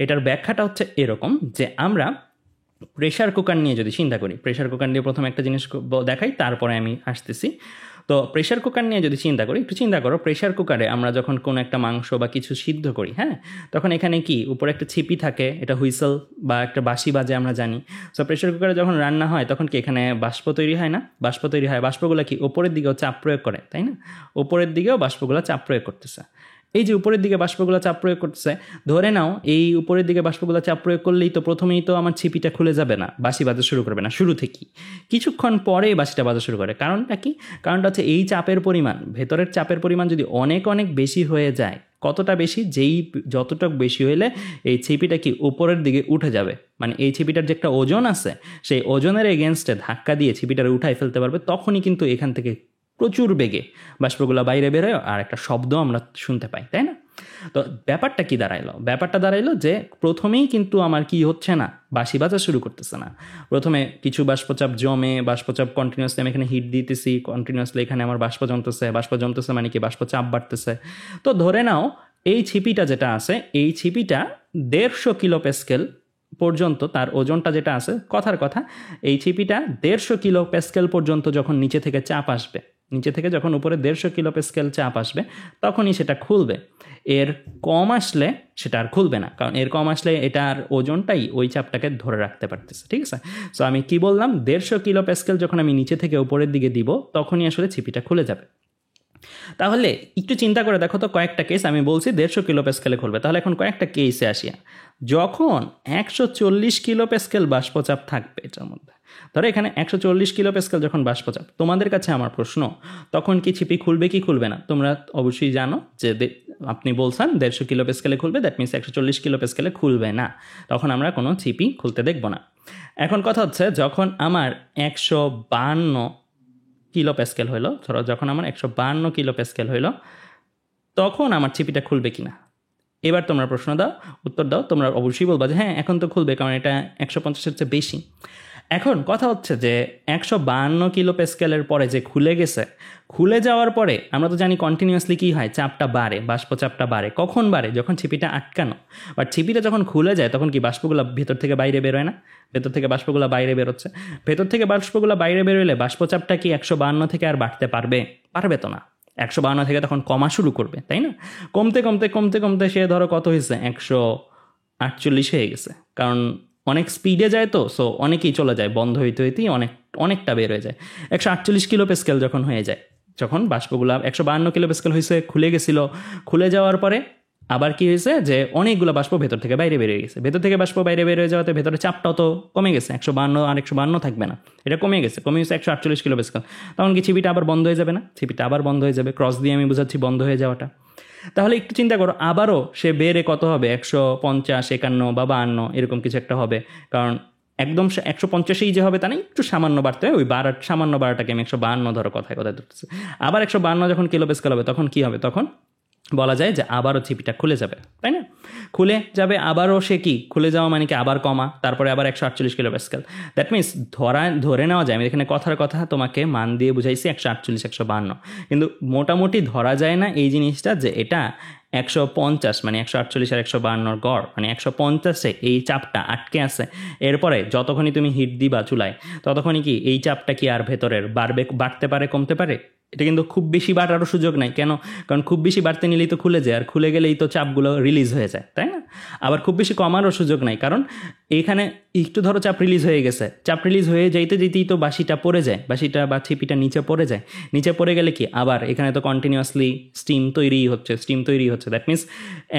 এটার ব্যাখ্যাটা হচ্ছে এরকম, যে আমরা প্রেশার কুকার নিয়ে যদি চিন্তা করি, প্রেশার কুকার নিয়ে প্রথমে একটা জিনিস দেখাই, তারপরে আমি আসতেছি। তো প্রেশার কুকার নিয়ে যদি চিন্তা করি, একটু চিন্তা করো, প্রেশার কুকারে আমরা যখন কোনো একটা মাংস বা কিছু সিদ্ধ করি, হ্যাঁ, তখন এখানে কি উপরে একটা ছিপি থাকে, এটা হুইসেল বা একটা বাঁশি বাজে আমরা জানি। সো প্রেশার কুকারে যখন রান্না হয় তখন কি এখানে বাষ্প তৈরি হয় না? বাষ্প তৈরি হয়। বাষ্পগুলো কি উপরের দিকেও চাপ প্রয়োগ করে, তাই না? উপরের দিকেও বাষ্পগুলো চাপ প্রয়োগ করতেছে। এই যে উপরের দিকে বাষ্পগুলো চাপ প্রয়োগ করতেছে, ধরে নাও এই উপরের দিকে বাষ্পগুলো চাপ প্রয়োগ করলেই তো প্রথমেই তো আমার ছিপিটা খুলে যাবে না, বাঁশি বাজা শুরু করবে না শুরু থেকেই, কিছুক্ষণ পরেই বাঁশিটা বাজা শুরু করে। কারণটা কি? কারণটা হচ্ছে এই চাপের পরিমাণ, ভেতরের চাপের পরিমাণ যদি অনেক অনেক বেশি হয়ে যায়। কতটা বেশি? যতটুকু বেশি হইলে এই ছিপিটা কি উপরের দিকে উঠে যাবে, মানে এই ছিপিটার যে একটা ওজন আছে সেই ওজনের এগেনস্টে ধাক্কা দিয়ে ছিপিটারে উঠাই ফেলতে পারবে। তখনই কিন্তু এখান থেকে প্রচুর বেগে বাষ্পগুলো বাইরে বেরোয় আর একটা শব্দ আমরা শুনতে পাই, তাই না? তো ব্যাপারটা কি দাঁড়াইলো? ব্যাপারটা দাঁড়াইলো যে প্রথমেই কিন্তু আমার কি হচ্ছে না, বাঁশি বাজা শুরু করতেছে না। প্রথমে কিছু বাষ্পচাপ জমে, বাষ্পচাপ কন্টিনিউসলি আমি এখানে হিট দিতেছি, কন্টিনিউসলি এখানে আমার বাষ্প জমতেছে, মানে কি বাষ্পচাপ বাড়তেছে। তো ধরে নাও এই ছিপিটা যেটা আছে, এই ছিপিটা 150 কিলো প্যাসকেল পর্যন্ত তার ওজনটা যেটা আছে, কথার কথা এই ছিপিটা 150 কিলো প্যাসকেল পর্যন্ত যখন নিচে থেকে চাপ আসবে, নিচে থেকে যখন উপরে 150 কিলো প্যাসকেল চাপ আসবে, তখনই সেটা খুলবে। এর কম আসলে সেটা আর খুলবে না, কারণ এর কম আসলে এটার ওজনটাই ওই চাপটাকে ধরে রাখতে পারতেছে, ঠিক আছে? সো আমি কি বললাম, 150 কিলো প্যাসকেল যখন আমি নিচে থেকে উপরের দিকে দিব তখনই আসলে ছিপিটা খুলে যাবে। তাহলে একটু চিন্তা করে দেখো তো, কয়েকটা কেস আমি বলছি 150 কিলো প্যাসকেলে খুলবে, তাহলে এখন কয়েকটা কেসে আসিয়া, যখন 140 কিলো প্যাসকেল বাষ্পচাপ থাকবে এটার মধ্যে, ধরো এখানে 140 কিলো প্যাসকেল যখন বাষ্পচাপ, তোমাদের কাছে আমার প্রশ্ন, তখন কি ছিপি খুলবে কি খুলবে না? তোমরা অবশ্যই জানো যে আপনি বলছেন 150 কিলো প্যাসকেলে খুলবে, দ্যাট মিনস 140 কিলো প্যাসকেলে খুলবে না, তখন আমরা কোনো ছিপি খুলতে দেখব না। এখন কথা হচ্ছে, যখন আমার 152 কিলো প্যাসকেল হইলো, ধরো যখন আমার 152 কিলো প্যাসকেল হইলো, তখন আমার ছিপিটা খুলবে কিনা? এবার তোমরা প্রশ্ন দাও, উত্তর দাও। তোমরা অবশ্যই বলবা যে হ্যাঁ এখন তো খুলবে, কারণ এটা 150-এর চেয়ে বেশি। এখন কথা হচ্ছে যে 152 কিলো প্যাসকেলের পরে যে খুলে গেছে, খুলে যাওয়ার পরে আমরা তো জানি কন্টিনিউয়াসলি কী হয়, চাপটা বাড়ে, বাষ্প চাপটা বাড়ে। কখন বাড়ে? যখন ছিপিটা আটকানো। বাট ছিপিটা যখন খুলে যায় তখন কি বাষ্পগুলো ভেতর থেকে বাইরে বেরোয় না? ভেতর থেকে বাষ্পগুলো বাইরে বেরোচ্ছে। ভেতর থেকে বাষ্পগুলো বাইরে বেরোলে বাষ্পচাপটা কি 152 থেকে আর বাড়তে পারবে? পারবে তো না। 152 থেকে তখন কমা শুরু করবে, তাই না? কমতে কমতে কমতে কমতে সে ধরো কত হয়েছে, 148 হয়ে গেছে। কারণ অনেক স্পিডে যায় তো, সো অনেকেই চলে যায়, বন্ধ হইতে হইতেই অনেকটা বের হয়ে যায়। 148 কিলো প্যাসকেল যখন হয়ে যায়, যখন বাষ্পগুলা 152 কিলো প্যাসকেল হয়েছে, খুলে গেছিল, খুলে যাওয়ার পরে আবার কি হয়েছে যে অনেকগুলো বাষ্প ভেতর থেকে বাইরে বেরিয়ে গেছে। ভেতর থেকে বাষ্প বাইরে বের হয়ে যাওয়াতে ভেতরে চাপটাও তো কমে গেছে, 152 আর 152 থাকবে না, এটা কমে গেছে 148 কিলো প্যাসকেল। তখন কি ছিপিটা আবার বন্ধ হয়ে যাবে না? ছিপিটা আবার বন্ধ হয়ে যাবে। ক্রস দিয়ে আমি বুঝাচ্ছি বন্ধ হয়ে যাওয়াটা। তাহলে একটু চিন্তা করো, আবারও সে বেড়ে কত হবে, 150, 51 বা 52 এরকম কিছু একটা হবে। কারণ একদম 150এই যে হবে তা না, একটু সামান্য বাড়তে হয়। ওই সামান্য বাড়াটাকে আমি 152 ধরো কথায় কথায় ধরতেছি। আবার 152 যখন কিলো প্যাসকেল হবে তখন কি হবে? তখন বলা যায় যে আবারও ছিপিটা খুলে যাবে, তাই না? খুলে যাবে আবারও, সে কি খুলে যাওয়া মানে কি আবার কমা, তারপরে আবার 148 কিলো প্যাসকেল। দ্যাট মিনস ধরে নেওয়া যায়, আমি এখানে কথার কথা তোমাকে মান দিয়ে বুঝাইছি 148, 152, কিন্তু মোটামুটি ধরা যায় না এই জিনিসটা যে এটা 150 মানে 148 আর 152 গড়, মানে 150-এ এই চাপটা আটকে আছে। এরপরে যতক্ষণই তুমি হিট দিবা চুলায়, ততক্ষণই কি এই চাপটা কি আর ভেতরের বাড়তে পারে, কমতে পারে? এটা কিন্তু খুব বেশি বাড়ারও সুযোগ নাই। কেন? কারণ খুব বেশি বাড়তে নিলেই তো খুলে যায়, আর খুলে গেলেই তো চাপগুলো রিলিজ হয়ে যায়, তাই না? আবার খুব বেশি কমারও সুযোগ নাই, কারণ এইখানে একটু ধরো চাপ রিলিজ হয়ে গেছে, চাপ রিলিজ হয়ে যেতেই তো বাঁশিটা পড়ে যায়, বাঁশিটা বা ছিপিটা নিচে পড়ে যায়। নিচে পড়ে গেলে কি আবার এখানে তো কন্টিনিউয়াসলি স্টিম তৈরি হচ্ছে। দ্যাট মিনস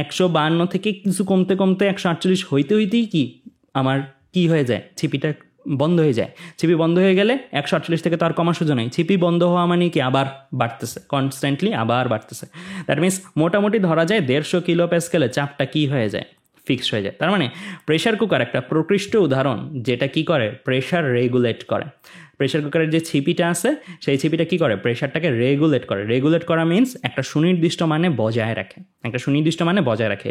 152 থেকে কিছু কমতে কমতে 148 হইতেই কি আমার কি হয়ে যায়, ছিপিটা বন্ধ হয়ে যায়। ছিপি বন্ধ হয়ে গেলে 148 থেকে তো আর কমার সুযোগ নেই। ছিপি বন্ধ হওয়া মানে কি আবার বাড়তেছে, কনস্ট্যান্টলি আবার বাড়তেছে। দ্যাট মিনস মোটামুটি ধরা যায় 150 কিলো প্যাসকেলে চাপটা কি হয়ে যায়, ফিক্সড হয়ে যায়। তার মানে প্রেশার কুকার একটা প্রকৃষ্ট উদাহরণ, যেটা কি করে, প্রেশার রেগুলেট করে। প্রেশার কুকারের যে ছিপিটা আছে, সেই ছিপিটা কি করে, প্রেশারটাকে রেগুলেট করা মিনস একটা সুনির্দিষ্ট মানে বজায় রাখে,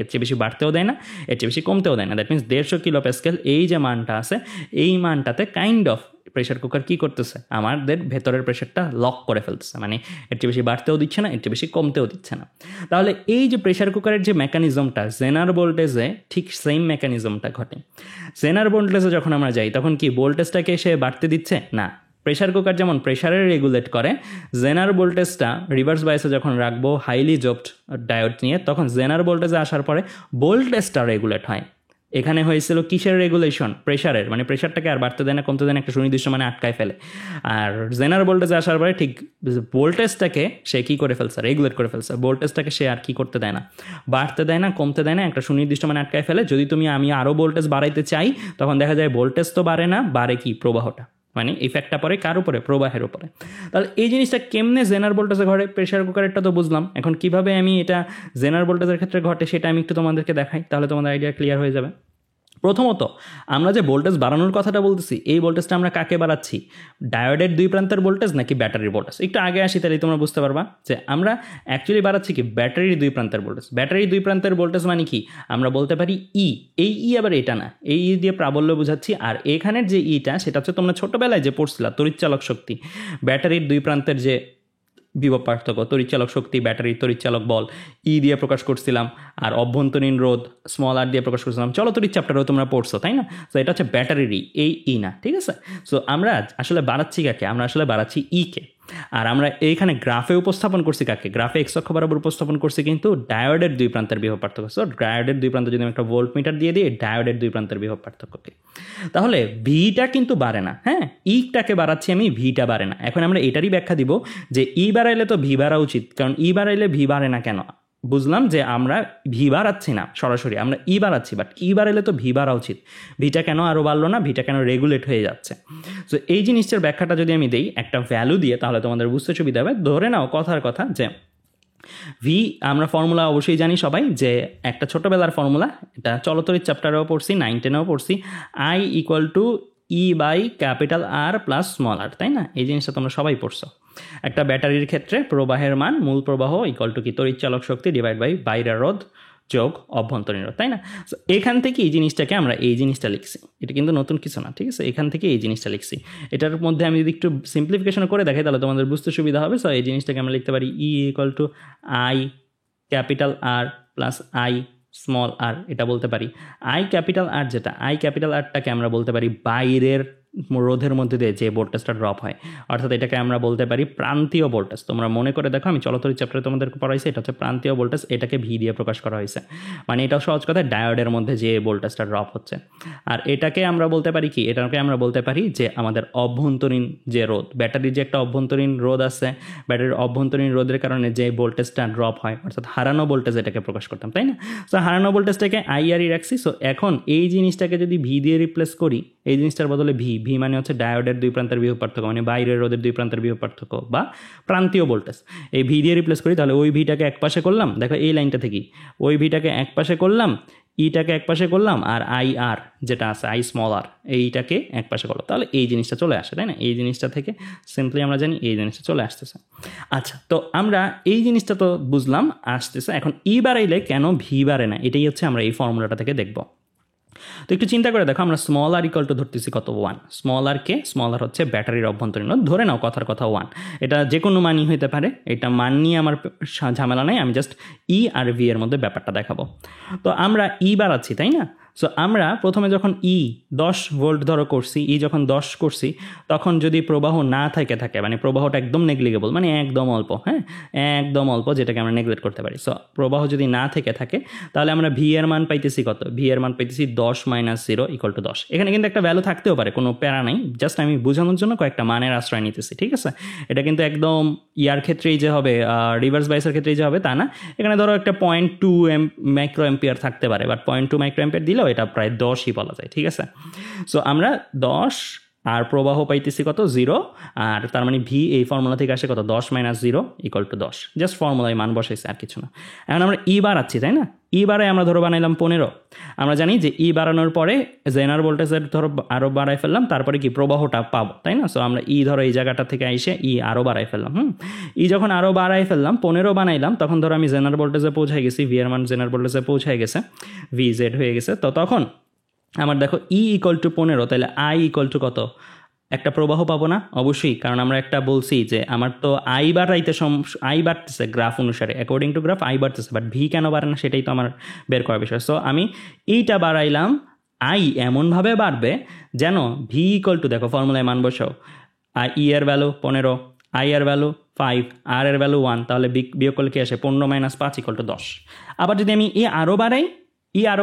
এর চেয়ে বেশি বাড়তেও দেয় না, এর চেয়ে বেশি কমতেও দেয় না। দ্যাট মিনস 150 কিলো প্যাসকেল এই যে মানটা আছে, এই মানটাতে কাইন্ড অফ প্রেশার কুকার কি করতেছে, আমাদের ভেতরের প্রেশারটা লক করে ফেলতেছে, মানে এর চেয়ে বেশি বাড়তেও দিচ্ছে না, এর চেয়ে বেশি কমতেও দিচ্ছে না। তাহলে এই যে প্রেশার কুকারের যে মেকানিজমটা, জেনার ভোল্টেজে ঠিক সেম মেকানিজমটা ঘটে। জেনার ভোল্টেজে যখন আমরা যাই তখন কি ভোল্টেজটাকে সে বাড়তে দিচ্ছে না। প্রেশার কুকার যেমন প্রেশারে রেগুলেট করে, জেনার ভোল্টেজটা রিভার্স বাইসে যখন রাখবো হাইলি জবড ডায়োড নিয়ে, তখন জেনার ভোল্টেজে আসার পরে ভোল্টেজটা রেগুলেট হয়। এখানে হয়েছিল কিসের রেগুলেশন? প্রেশারের, মানে প্রেশারটাকে আর বাড়তে দেয় না, কমতে দেয় না, একটা সুনির্দিষ্ট মানে আটকায় ফেলে। আর জেনার ভোল্টেজে আসার পরে ঠিক ভোল্টেজটাকে সে কী করে ফেলছে, রেগুলেট করে ফেলছে। ভোল্টেজটাকে সে আর কি করতে দেয় না, বাড়তে দেয় না, কমতে দেয় না, একটা সুনির্দিষ্ট মানে আটকায় ফেলে। যদি আমি আরও ভোল্টেজ বাড়াইতে চাই, তখন দেখা যায় ভোল্টেজ তো বাড়ে না, বাড়ে কি, প্রবাহটা, মানে ইফেক্টটা পড়ে কার উপরে, প্রবাহের উপরে। তাহলে এই জিনিসটা কেমনে জেনার ভোল্টেজে ঘটে, প্রেশার কুকারেরটা তো বুঝলাম, এখন কিভাবে আমি এটা জেনার ভোল্টেজের ক্ষেত্রে ঘটে সেটা আমি একটু তোমাদেরকে দেখাই, তাহলে তোমাদের আইডিয়া ক্লিয়ার হয়ে যাবে। প্রথমত আমরা যে ভোল্টেজ বাড়ানোর কথাটা বলতেছি, এই ভোল্টেজটা আমরা কাকে বাড়াচ্ছি, ডায়োডের দুই প্রান্তের ভোল্টেজ নাকি ব্যাটারির ভোল্টেজ? একটু আগে আসি, তাহলে তোমরা বুঝতে পারবা যে আমরা অ্যাকচুয়ালি বাড়াচ্ছি কি, ব্যাটারির দুই প্রান্তের ভোল্টেজ। ব্যাটারির দুই প্রান্তের ভোল্টেজ মানে কি, আমরা বলতে পারি এই আবার এটা না, এই দিয়ে প্রাবল্য বুঝাচ্ছি। আর এখানের যে ইটা, সেটা হচ্ছে তোমরা ছোটোবেলায় যে পড়ছিলা তড়িৎচালক শক্তি, ব্যাটারির দুই প্রান্তের যে বিভব পার্থক্য, তড়িৎচালক শক্তি, ব্যাটারির তড়িৎচালক বল দিয়ে প্রকাশ করছিলাম, আর অভ্যন্তরীণ রোধ স্মল আর দিয়ে প্রকাশ করছিলাম। চলো তড়িৎ চ্যাপ্টারও তোমরা পড়ছো, তাই না? তো এটা হচ্ছে ব্যাটারির এই না, ঠিক আছে? সো আমরা আসলে বাড়াচ্ছি কাকে, আমরা আসলে বাড়াচ্ছি কে। আর আমরা এইখানে গ্রাফে উপস্থাপন করছি কাকে, গ্রাফে এক্স অক্ষ বরাবর উপস্থাপন করছি কিন্তু ডায়োডের দুই প্রান্তের বিভব পার্থক্য। সো ডায়োডের দুই প্রান্তে যদি আমি একটা ভোল্ট মিটার দিয়ে দিই, ডায়োডের দুই প্রান্তের বিভব পার্থক্যকে, তাহলে ভিটা কিন্তু বাড়ে না। হ্যাঁ, ইটাকে বাড়াচ্ছি আমি, ভিটা বাড়ে না। এখন আমরা এটারই ব্যাখ্যা দিব যে বাড়াইলে তো ভি বাড়া উচিত, কারণ বাড়াইলে ভি বাড়ে না কেন। বুঝলাম যে আমরা ভি বাড়াচ্ছি না সরাসরি, আমরা বাড়াচ্ছি, বাট বাড়াইলে তো ভি বাড়া উচিত। ভিটা কেন আরও বাড়লো না, ভিটা কেন রেগুলেট হয়ে যাচ্ছে। সো এই জিনিসটার ব্যাখ্যাটা যদি আমি দিই একটা ভ্যালু দিয়ে, তাহলে তোমাদের বুঝতে সুবিধা হবে। ধরে নাও কথার কথা যে ভি, আমরা ফর্মুলা অবশ্যই জানি সবাই, যে একটা ছোটোবেলার ফর্মুলা, এটা চলতরিৎ চ্যাপ্টারেও পড়ছি, 9, 10-এও পড়ছি, I = E/R + r, তাই না? এই জিনিসটা তোমরা সবাই পড়ছো। একটা ব্যাটারির ক্ষেত্রে প্রবাহের মান, মূল প্রবাহ = কি, তড়িৎচালক শক্তি / বাইরের রোধ যোগ অভ্যন্তরীণ রোধ, তাই না? সো এখান থেকে এই জিনিসটাকে আমরা এই জিনিসটা লিখছি, এটা কিন্তু নতুন কিছু না, ঠিক আছে? এখান থেকে এই জিনিসটা লিখছি। এটার মধ্যে আমি যদি একটু সিম্পলিফিকেশন করে দেখাই তাহলে তোমাদের বুঝতে সুবিধা হবে। সো এই জিনিসটাকে আমরা লিখতে পারি E equal to I capital R plus I small R, এটা বলতে পারি। আই ক্যাপিটাল আর যেটা, আই ক্যাপিটাল আরটাকে আমরা বলতে পারি বাইরের রোধের মধ্যে দিয়ে যে ভোল্টেজটা ড্রপ হয়, অর্থাৎ এটাকে আমরা বলতে পারি প্রান্তীয় ভোল্টেজ। তোমরা মনে করে দেখো, আমি চলতরি চ্যাপ্টারে তোমাদেরকে পড়াইছি, এটা হচ্ছে প্রান্তীয় ভোল্টেজ, এটাকে ভি দিয়ে প্রকাশ করা হয়েছে। মানে এটাও সহজ কথা, ডায়োডের মধ্যে যে ভোল্টেজটা ড্রপ হচ্ছে। আর এটাকে আমরা বলতে পারি কি, এটাকে আমরা বলতে পারি যে আমাদের অভ্যন্তরীণ যে রোধ, ব্যাটারির যে একটা অভ্যন্তরীণ রোধ আছে, ব্যাটারির অভ্যন্তরীণ রোধের কারণে যে ভোল্টেজটা ড্রপ হয়, অর্থাৎ হারানো ভোল্টেজ এটাকে প্রকাশ করতাম, তাই না? সো হারানো ভোল্টেজটাকে আইআরই রাখছি। সো এখন এই জিনিসটাকে যদি ভি দিয়ে রিপ্লেস করি, এই জিনিসটার বদলে ভি, ভি মানে হচ্ছে ডায়োডের দুই প্রান্তের বিভব পার্থক্য, মানে বাইরের রোধের দুই প্রান্তের বিভব পার্থক্য বা প্রান্তীয় ভোল্টেজ। এই ভি দিয়ে রিপ্লেস করি, তাহলে ওই ভিটাকে এক পাশে করলাম, দেখো এই লাইনটা থেকেই ওই ভিটাকে এক পাশে করলাম, ইটাকে এক পাশে করলাম, আর আই আর যেটা আছে আই স্মল আর এইটাকে এক পাশে করলো, তাহলে এই জিনিসটা চলে আসে, তাই না? এই জিনিসটা থেকে সিম্পলি আমরা জানি এই জিনিসটা চলে আসতেছে। আচ্ছা, তো আমরা এই জিনিসটা তো বুঝলাম আসতেছে। এখন ই বাড়াইলে কেন ভি বাড়ে না, এটাই হচ্ছে আমরা এই ফর্মুলাটা থেকে দেখব। তো একটু চিন্তা করে দেখো, আমরা স্মল আর ইকুয়াল টু ধরতেছি কত, 1। স্মল আর কে, স্মল আর হচ্ছে ব্যাটারির অভ্যন্তরীণ রোধ, ধরে নাও কথার কথা 1। এটা যে কোনো মানই হইতে পারে, এটা মান নিয়ে আমার ঝামেলা নাই, আমি জাস্ট ই আর ভি এর মধ্যে ব্যাপারটা দেখাবো। তো আমরা ই বাড়াচ্ছি, তাই না? সো আমরা প্রথমে যখন 10 ভোল্ট ধরো করছি, যখন 10 করছি, তখন যদি প্রবাহ না থাকে, মানে প্রবাহটা একদম নেগলিজেবল, মানে একদম অল্প, হ্যাঁ একদম অল্প, যেটাকে আমরা নেগলেক্ট করতে পারি। সো প্রবাহ যদি না থাকে তাহলে আমরা ভি এর মান পাইতেছি কত, ভি এর মান পাইতেছি 10 - 0 = 10। এখানে কিন্তু একটা ভ্যালু থাকতেও পারে, কোনো প্যারা নাই, জাস্ট আমি বোঝানোর জন্য কয়েকটা মানের আশ্রয় নিতেছি, ঠিক আছে? এটা কিন্তু একদম ইয়ার ক্ষেত্রেই যে হবে, রিভার্স বাইসের ক্ষেত্রেই যে হবে তা না। এখানে ধরো একটা 0.2 মাইক্রো অ্যাম্পিয়ার থাকতে পারে, বাট 0.2 মাইক্রো অ্যাম্পিয়ার দিলেও এটা প্রায় 10ই বলা যায়, ঠিক আছে? সো আমরা 10 আর প্রবাহ পাইতেছি কত, 0, আর তার মানে ভি এই ফর্মুলা থেকে আসে কত, 10 - 0 = 10। জাস্ট ফর্মুলায় মান বসাইছে, আর কিছু না। এখন আমরা ই বাড়াচ্ছি, তাই না? ই বাড়ায় আমরা ধরো বানাইলাম 15। আমরা জানি যে ই বাড়ানোর পরে জেনার ভোল্টেজের ধরো আরও বাড়াই ফেললাম, তারপরে কি প্রবাহটা পাবো, তাই না? সো আমরা ই ধরো এই জায়গাটা থেকে এসে ই আরও বাড়াই ফেললাম। ই যখন আরও বাড়াই ফেললাম, 15 বানাইলাম, তখন ধরো আমি জেনার ভোল্টেজে পৌঁছাই গেছি, ভি এর মান জেনার ভোল্টেজে পৌঁছায় গেছে, ভি জেড হয়ে গেছে। তো তখন আমার দেখো ই = 15, তাহলে আই = কত, একটা প্রবাহ পাবো না? অবশ্যই, কারণ আমরা একটা বলছি যে আমার তো আই বাড়তেছে গ্রাফ অনুসারে, অ্যাকর্ডিং টু গ্রাফ আই বাড়তেছে, বাট ভি কেন বাড়ে না সেটাই তো আমার বের করার বিষয়। সো আমি এইটা বাড়াইলাম, আই এমনভাবে বাড়বে যেন ভি = দেখো ফর্মুলায় মান বসাও, ই এর ভ্যালু 15, আই এর ভ্যালু 5, আর এর ভ্যালু 1, তাহলে বিয়োগ করলে কি আসে, 15 - 5 = 10। আবার যদি আমি আরও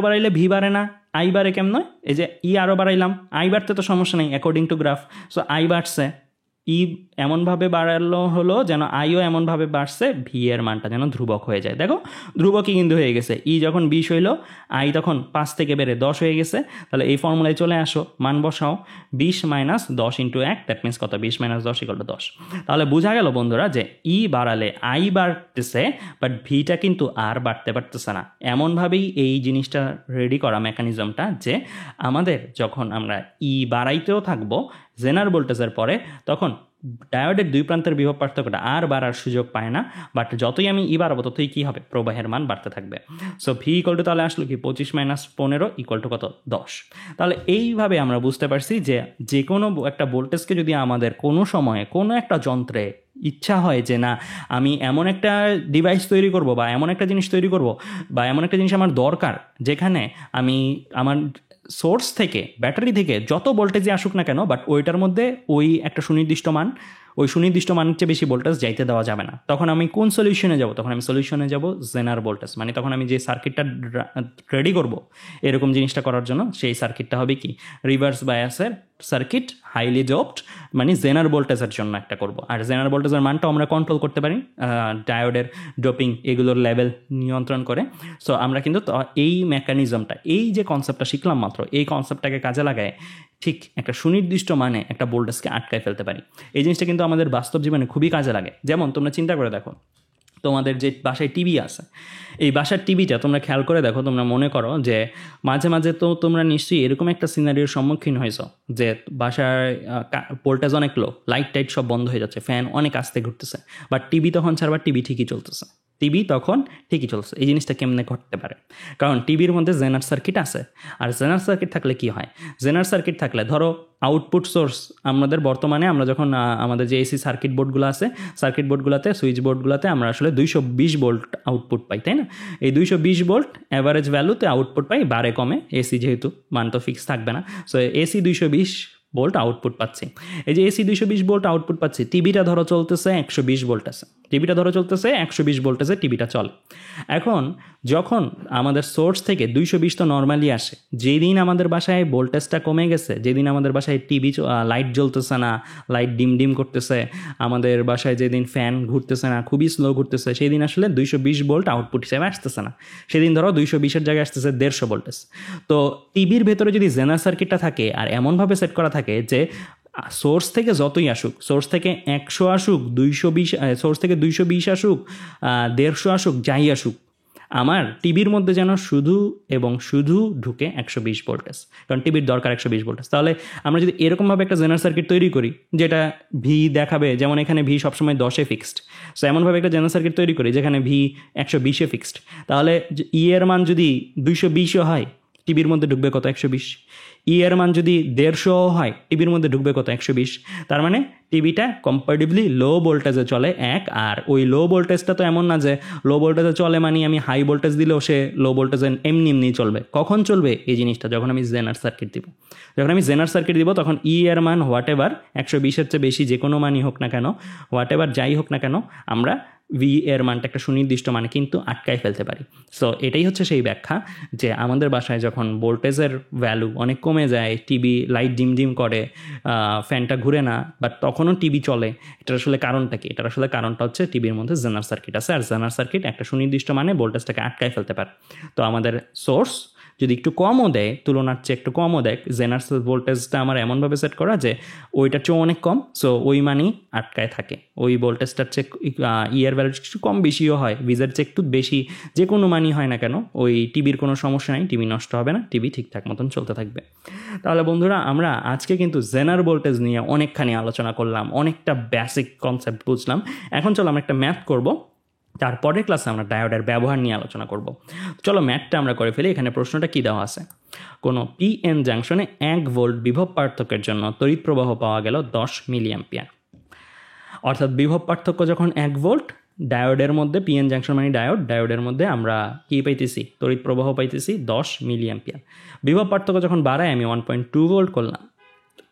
বাড়াইলে ভি বাড়ে না, আই বাড়ে কেমন? এই যে আরও বাড়াইলাম, আই বাড়তে তো সমস্যা নেই according to graph. So I বাড়ছে, এমনভাবে বাড়ালো হলো যেন আইও এমনভাবে বাড়ছে, ভি এর মানটা যেন ধ্রুবক হয়ে যায়। দেখো ধ্রুবকই কিন্তু হয়ে গেছে, যখন 20 হইলো, আই তখন 5 থেকে বেড়ে 10 হয়ে গেছে। তাহলে এই ফর্মুলায় চলে আসো, মান বসাও, 20 - 10 × 1, দ্যাট মিনস কত, 20 - 10 = 10। তাহলে বোঝা গেল বন্ধুরা যে বাড়ালে আই বাড়তেছে, বাট ভিটা কিন্তু আর বাড়তে পারতেছে না। এমনভাবেই এই জিনিসটা রেডি করা মেকানিজমটা, যে আমাদের যখন আমরা বাড়াইতেও থাকবো জেনার ভোল্টেজের পরে, তখন ডায়োডের দুই প্রান্তের বিভব পার্থক্যটা আর বাড়ার সুযোগ পায় না, বাট যতই আমি বাড়াবো ততই কী হবে, প্রবাহের মান বাড়তে থাকবে। সো ভি = তাহলে আসলো কি, 25 - 15 = কত, 10। তাহলে এইভাবে আমরা বুঝতে পারছি যে কোনো একটা ভোল্টেজকে যদি আমাদের কোনো সময়ে কোনো একটা যন্ত্রে ইচ্ছা হয় যে না, আমি এমন একটা ডিভাইস তৈরি করব, বা এমন একটা জিনিস তৈরি করব, বা এমন একটা জিনিস আমার দরকার যেখানে আমি আমার সোর্স থেকে, ব্যাটারি থেকে যত ভোল্টেজে আসুক না কেন, বাট ওইটার মধ্যে ওই একটা সুনির্দিষ্ট মানের চেয়ে বেশি ভোল্টেজ যাইতে দেওয়া যাবে না, তখন আমি কোন সলিউশনে যাব? তখন আমি সলিউশনে যাব জেনার ভোল্টেজ, মানে তখন আমি যে সার্কিটটা রেডি করব এরকম জিনিসটা করার জন্য, সেই সার্কিটটা হবে কি, রিভার্স বায়াসের সার্কিট, হাইলি ডোপড, মানে জেনার ভোল্টেজের জন্য একটা করব। আর জেনার ভোল্টেজের মানটা আমরা কন্ট্রোল করতে পারি ডায়োডের ডোপিং এগুলোর লেভেল নিয়ন্ত্রণ করে। সো আমরা কিন্তু এই মেকানিজমটা, এই যে কনসেপ্টটা শিখলাম মাত্র, এই কনসেপ্টটাকে কাজে লাগায় ঠিক একটা সুনির্দিষ্ট মানে একটা ভোল্টেজকে আটকায় ফেলতে পারি। এই জিনিসটা কিন্তু আমাদের বাস্তব জীবনে খুবই কাজে লাগে। যেমন তোমরা চিন্তা করে দেখো, তোমাদের যে বাসায় টিভি আছে, এই বাসার টিভিটা তোমরা খেয়াল করে দেখো, তোমরা মনে করো যে মাঝে মাঝে তো তোমরা নিশ্চয়ই এরকম একটা সিনারিওর সম্মুখীন হয়েছ যে বাসায় ভোল্টেজ অনেক লো, লাইট টাইট সব বন্ধ হয়ে যাচ্ছে, ফ্যান অনেক আস্তে ঘুরতেছে, বাট টিভি তখন ছাড়বার টিভি ঠিকই চলতেছে, টিভি তখন ঠিকই চলছে। এই জিনিসটা কেমনে ঘটতে পারে? কারণ টিভির মধ্যে জেনার সার্কিট আছে, আর জেনার সার্কিট থাকলে কি হয়, জেনার সার্কিট থাকলে ধরো আউটপুট সোর্স আমাদের বর্তমানে আমরা যখন আমাদের যে এসি সার্কিট বোর্ডগুলো আছে, সার্কিট বোর্ডগুলোতে সুইচ বোর্ডগুলোতে আমরা আসলে 220 ভোল্ট আউটপুট পাই, তাই না? এই 220 ভোল্ট অ্যাভারেজ ভ্যালুতে আউটপুট পাই, বারে কমে, এসি যেহেতু মান তো ফিক্স থাকবে না, সো এসি 220 ভোল্ট আউটপুট পাচ্ছি। এই যে এসি 220 ভোল্ট আউটপুট পাচ্ছি, টিভিটা ধরো চলতেছে 120 ভোল্ট আছে, টিভিটা ধরো চলতেছে 120 ভোল্টেজে টিভিটা চলে। এখন যখন আমাদের সোর্স থেকে 220 তো নর্মালি আসে, যেদিন আমাদের বাসায় ভোল্টেজটা কমে গেছে, যেদিন আমাদের বাসায় টিভি লাইট জ্বলতেছে না, লাইট ডিম ডিম করতেছে, আমাদের বাসায় যেদিন ফ্যান ঘুরতেছে না, খুবই স্লো ঘুরতেছে, সেই দিন আসলে 220 ভোল্ট আউটপুট হিসেবে আসতেছে না, সেদিন ধরো 220-এর জায়গায় আসতেছে 150 ভোল্টেজ। তো টিভির ভেতরে যদি জেনার সার্কিটটা থাকে আর এমনভাবে সেট করা থাকে যে সোর্স থেকে যতই আসুক, সোর্স থেকে 100 আসুক, 220, সোর্স থেকে 220 আসুক, 150 আসুক, যাই আসুক, আমার টিভির মধ্যে যেন শুধু এবং শুধু ঢুকে 120 ভোল্টেজ, কারণ টিভির দরকার 120 ভোল্টেজ। তাহলে আমরা যদি এরকমভাবে একটা জেনার সার্কিট তৈরি করি যেটা ভি দেখাবে, যেমন এখানে ভি সবসময় 10-এ ফিক্সড, সো এমনভাবে একটা জেনার সার্কিট তৈরি করি যেখানে ভি 120-এ ফিক্সড, তাহলে ই এর মান যদি 220ও হয়, টিভির মধ্যে ঢুকবে কত? 120। ই এর মান যদি 150 হয়, টিভির মধ্যে ঢুকবে কত? 120। তার মানে টিভিটা কম্পারেটিভলি লো ভোল্টেজে চলে এক। আর ওই লো ভোল্টেজটা তো এমন না যে লো ভোল্টেজে চলে মানে আমি হাই ভোল্টেজ দিলেও সে লো ভোল্টেজে এমনি এমনি চলবে। কখন চলবে এই জিনিসটা? যখন আমি জেনার সার্কিট দিব। যখন আমি জেনার সার্কিট দিব তখন ই এর মান হোয়াট এভার 120-এর চেয়ে বেশি যে কোনো মানই হোক না কেন, হোয়াট এভার যাই হোক না কেন, আমরা ভি এর মানটা একটা সুনির্দিষ্ট মানে কিন্তু আটকায় ফেলতে পারি। সো এটাই হচ্ছে সেই ব্যাখ্যা যে আমাদের বাসায় যখন ভোল্টেজের ভ্যালু অনেক কমে যায়, টিভি লাইট ডিম ডিম করে, ফ্যানটা ঘুরে না, বাট তখনও টিভি চলে, এটার আসলে কারণটা কি? এটার আসলে কারণটা হচ্ছে টিভির মধ্যে জেনার সার্কিট আছে, আর জেনার সার্কিট একটা সুনির্দিষ্ট মানে ভোল্টেজটাকে আটকায় ফেলতে পারে। তো আমাদের সোর্স যদি একটু কমও দেয়, তুলনার চেয়ে একটু কমও দেয়, জেনার ভোল্টেজটা আমার এমনভাবে সেট করা যে ওইটার চেয়েও অনেক কম, সো ওই মানই আটকায় থাকে। ওই ভোল্টেজটার চেয়ে ইয়ার ভ্যালু একটু কম বেশিও হয়, ভিজের চেয়ে একটু বেশি, যে কোনো মানই হয় না কেন, ওই টিভির কোনো সমস্যা নাই, টিভি নষ্ট হবে না, টিভি ঠিকঠাক মতন চলতে থাকবে। তাহলে বন্ধুরা, আমরা আজকে কিন্তু জেনার ভোল্টেজ নিয়ে অনেকখানি আলোচনা করলাম, অনেকটা বেসিক কনসেপ্ট বুঝলাম। এখন চলো আমরা একটা ম্যাথ করব, তারপরের ক্লাসে আমরা ডায়োডের ব্যবহার নিয়ে আলোচনা করব। চলো ম্যাথটা আমরা করে ফেলি। এখানে প্রশ্নটা কী দেওয়া আছে? কোনো পিএন জাংশনে 1 ভোল্ট বিভব পার্থক্যের জন্য তড়িৎ প্রবাহ পাওয়া গেল 10 মিলিঅ্যাম্পিয়ার। অর্থাৎ বিভব পার্থক্য যখন 1 ভোল্ট, ডায়োডের মধ্যে, পিএন জাংশন মানে ডায়োড, ডায়োডের মধ্যে আমরা কী পাইতেছি? তড়িৎ প্রবাহ পাইতেছি 10 মিলিঅ্যাম্পিয়ার। বিভব পার্থক্য যখন বাড়ায় আমি 1.2 ভোল্ট করলাম,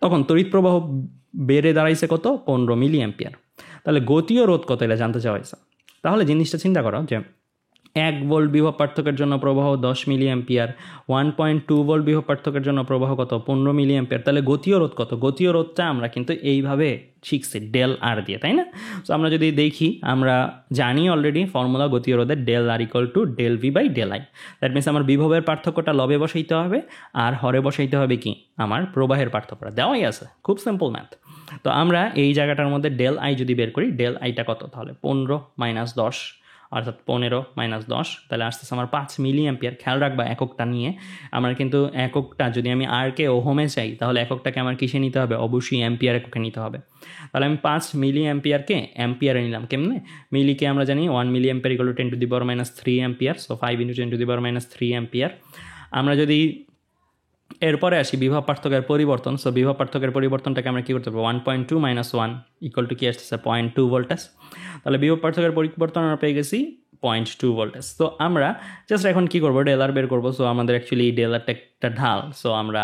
তখন তড়িৎ প্রবাহ বেড়ে দাঁড়াইছে কত? 15 মিলিঅ্যাম্পিয়ার। তাহলে গতীয় রোধ কত, এটা জানতে চাওয়া হয়েছে। তাহলে জিনিসটা চিন্তা করো যে 1 ভোল্ট বিভব পার্থক্যের জন্য প্রবাহ 10 মিলিঅ্যাম্পিয়ার, 1.2 ভোল্ট বিভব পার্থক্যের জন্য প্রবাহ কত? 15 মিলিঅ্যাম্পিয়ার। তাহলে গতীয় রোধ কত? গতীয় রোধটা আমরা কিন্তু এইভাবে শিখছি ডেল আর দিয়ে, তাই না? সো আমরা যদি দেখি, আমরা জানি অলরেডি ফর্মুলা গতীয় রোধের, del R equal to del V by del I. That means আমার বিভবের পার্থক্যটা লবে বসাইতে হবে, আর হরে বসাইতে হবে কি? আমার প্রবাহের পার্থক্যটা দেওয়াই আছে, খুব সিম্পল ম্যাথ। তো আমরা এই জায়গাটার মধ্যে ডেল আই যদি বের করি, ডেল আইটা কত? তাহলে 15 মাইনাস 10, অর্থাৎ 15 মাইনাস 10, তাহলে আসতেছে আমার 5 মিলিঅ্যাম্পিয়ার। খেয়াল রাখবা এককটা নিয়ে, আমার কিন্তু এককটা যদি আমি আরকে ওহমে চাই, তাহলে এককটাকে আমার কিসে নিতে হবে? অবশ্যই অ্যাম্পিয়ার এককে নিতে হবে। তাহলে আমি 5 মিলিঅ্যাম্পিয়ারকে অ্যাম্পিয়ারে নিলাম। কেমনে? মিলিকে আমরা জানি 1 milliampere equal to 10 to the power minus 3 ampere, so 5 into 10 to the power minus 3 ampere. আমরা যদি এরপরে আসি বিভব পার্থক্যের পরিবর্তন, সো বিভব পার্থক্যের পরিবর্তনটাকে আমরা কী করতে পারবো? 1.2 মাইনাস 1 ইকুয়াল টু কি আসতেছে? 0.2 ভোল্টেজ। তাহলে বিভব পার্থক্যের পরিবর্তন আমরা পেয়ে গেছি 0.2 ভোল্টেজ। তো আমরা জাস্ট এখন কী করবো? ডেলার বের করবো। সো আমাদের অ্যাকচুয়ালি ডেলারটা একটা ঢাল, সো আমরা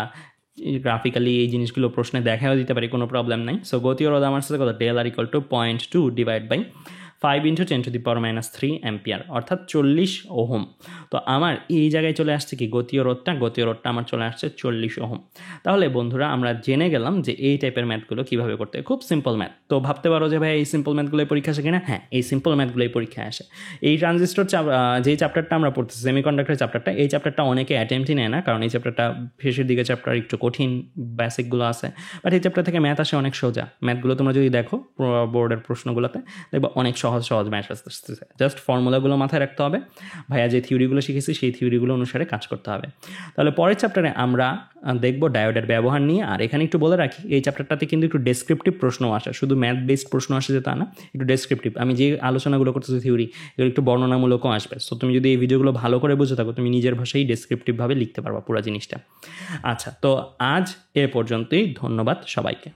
গ্রাফিক্যালি এই জিনিসগুলো প্রশ্নে দেখাও দিতে পারি, কোনো প্রবলেম নাই। সো গতীয় রোধ আমার সাথে কত? ডেলার equal to 0.2 divide by 5 into 10 to the power minus 3 ampere, অর্থাৎ 40 ওহম। তো আমার এই জায়গায় চলে আসছে কি? গতীয় রোধটা আমার চলে আসছে 40 ওহম। তাহলে বন্ধুরা, আমরা জেনে গেলাম যে এই টাইপের ম্যাথগুলো কীভাবে করতে হয়। খুব সিম্পল ম্যাথ। তো ভাবতে পারো যে ভাই এই সিম্পল ম্যাথগুলোই পরীক্ষা আসে কিনা? হ্যাঁ, এই সিম্পল ম্যাথগুলোই পরীক্ষায় আসে। এই ট্রানজিস্টর যেই চ্যাপ্টারটা আমরা পড়তেছি, সেমিকন্ডাক্টর চ্যাপ্টারটা, এই চ্যাপ্টারটা অনেকে অ্যাটেম্পটই নেয় না, কারণ এই চ্যাপ্টারটা শেষের দিকে চ্যাপ্টার একটু কঠিন বেসিকগুলো আছে। বাট এই চ্যাপ্টার থেকে ম্যাথ আসে অনেক সোজা। ম্যাথগুলো তোমরা যদি দেখো বোর্ডের প্রশ্নগুলোতে, দেখবা অনেক সহজ সহজ সহজ ম্যাথ আসতেছে। জাস্ট ফর্মুলাগুলো মাথায় রাখতে হবে, ভাইয়া যে থিওরিগুলো শিখেছি সেই থিওরিগুলো অনুসারে কাজ করতে হবে। তাহলে পরের চ্যাপ্টারে আমরা দেখব ডায়োডের ব্যবহার নিয়ে। আর এখানে একটু বলে রাখি, এই চ্যাপ্টারটাতে কিন্তু একটু ডেসক্রিপটিভ প্রশ্ন আসে, শুধু ম্যাথ বেসড প্রশ্ন আসে যে তা না, একটু ডেসক্রিপটিভ। আমি যে আলোচনাগুলো করতেছি থিওরি, এগুলো একটু বর্ণনামূলকও আসবে। সো তুমি যদি এই ভিডিওগুলো ভালো করে বুঝে থাকো, তুমি নিজের ভাষায় ডেসক্রিপটিভভাবে লিখতে পারবা পুরো জিনিসটা। আচ্ছা, তো আজ এ পর্যন্তই। ধন্যবাদ সবাইকে।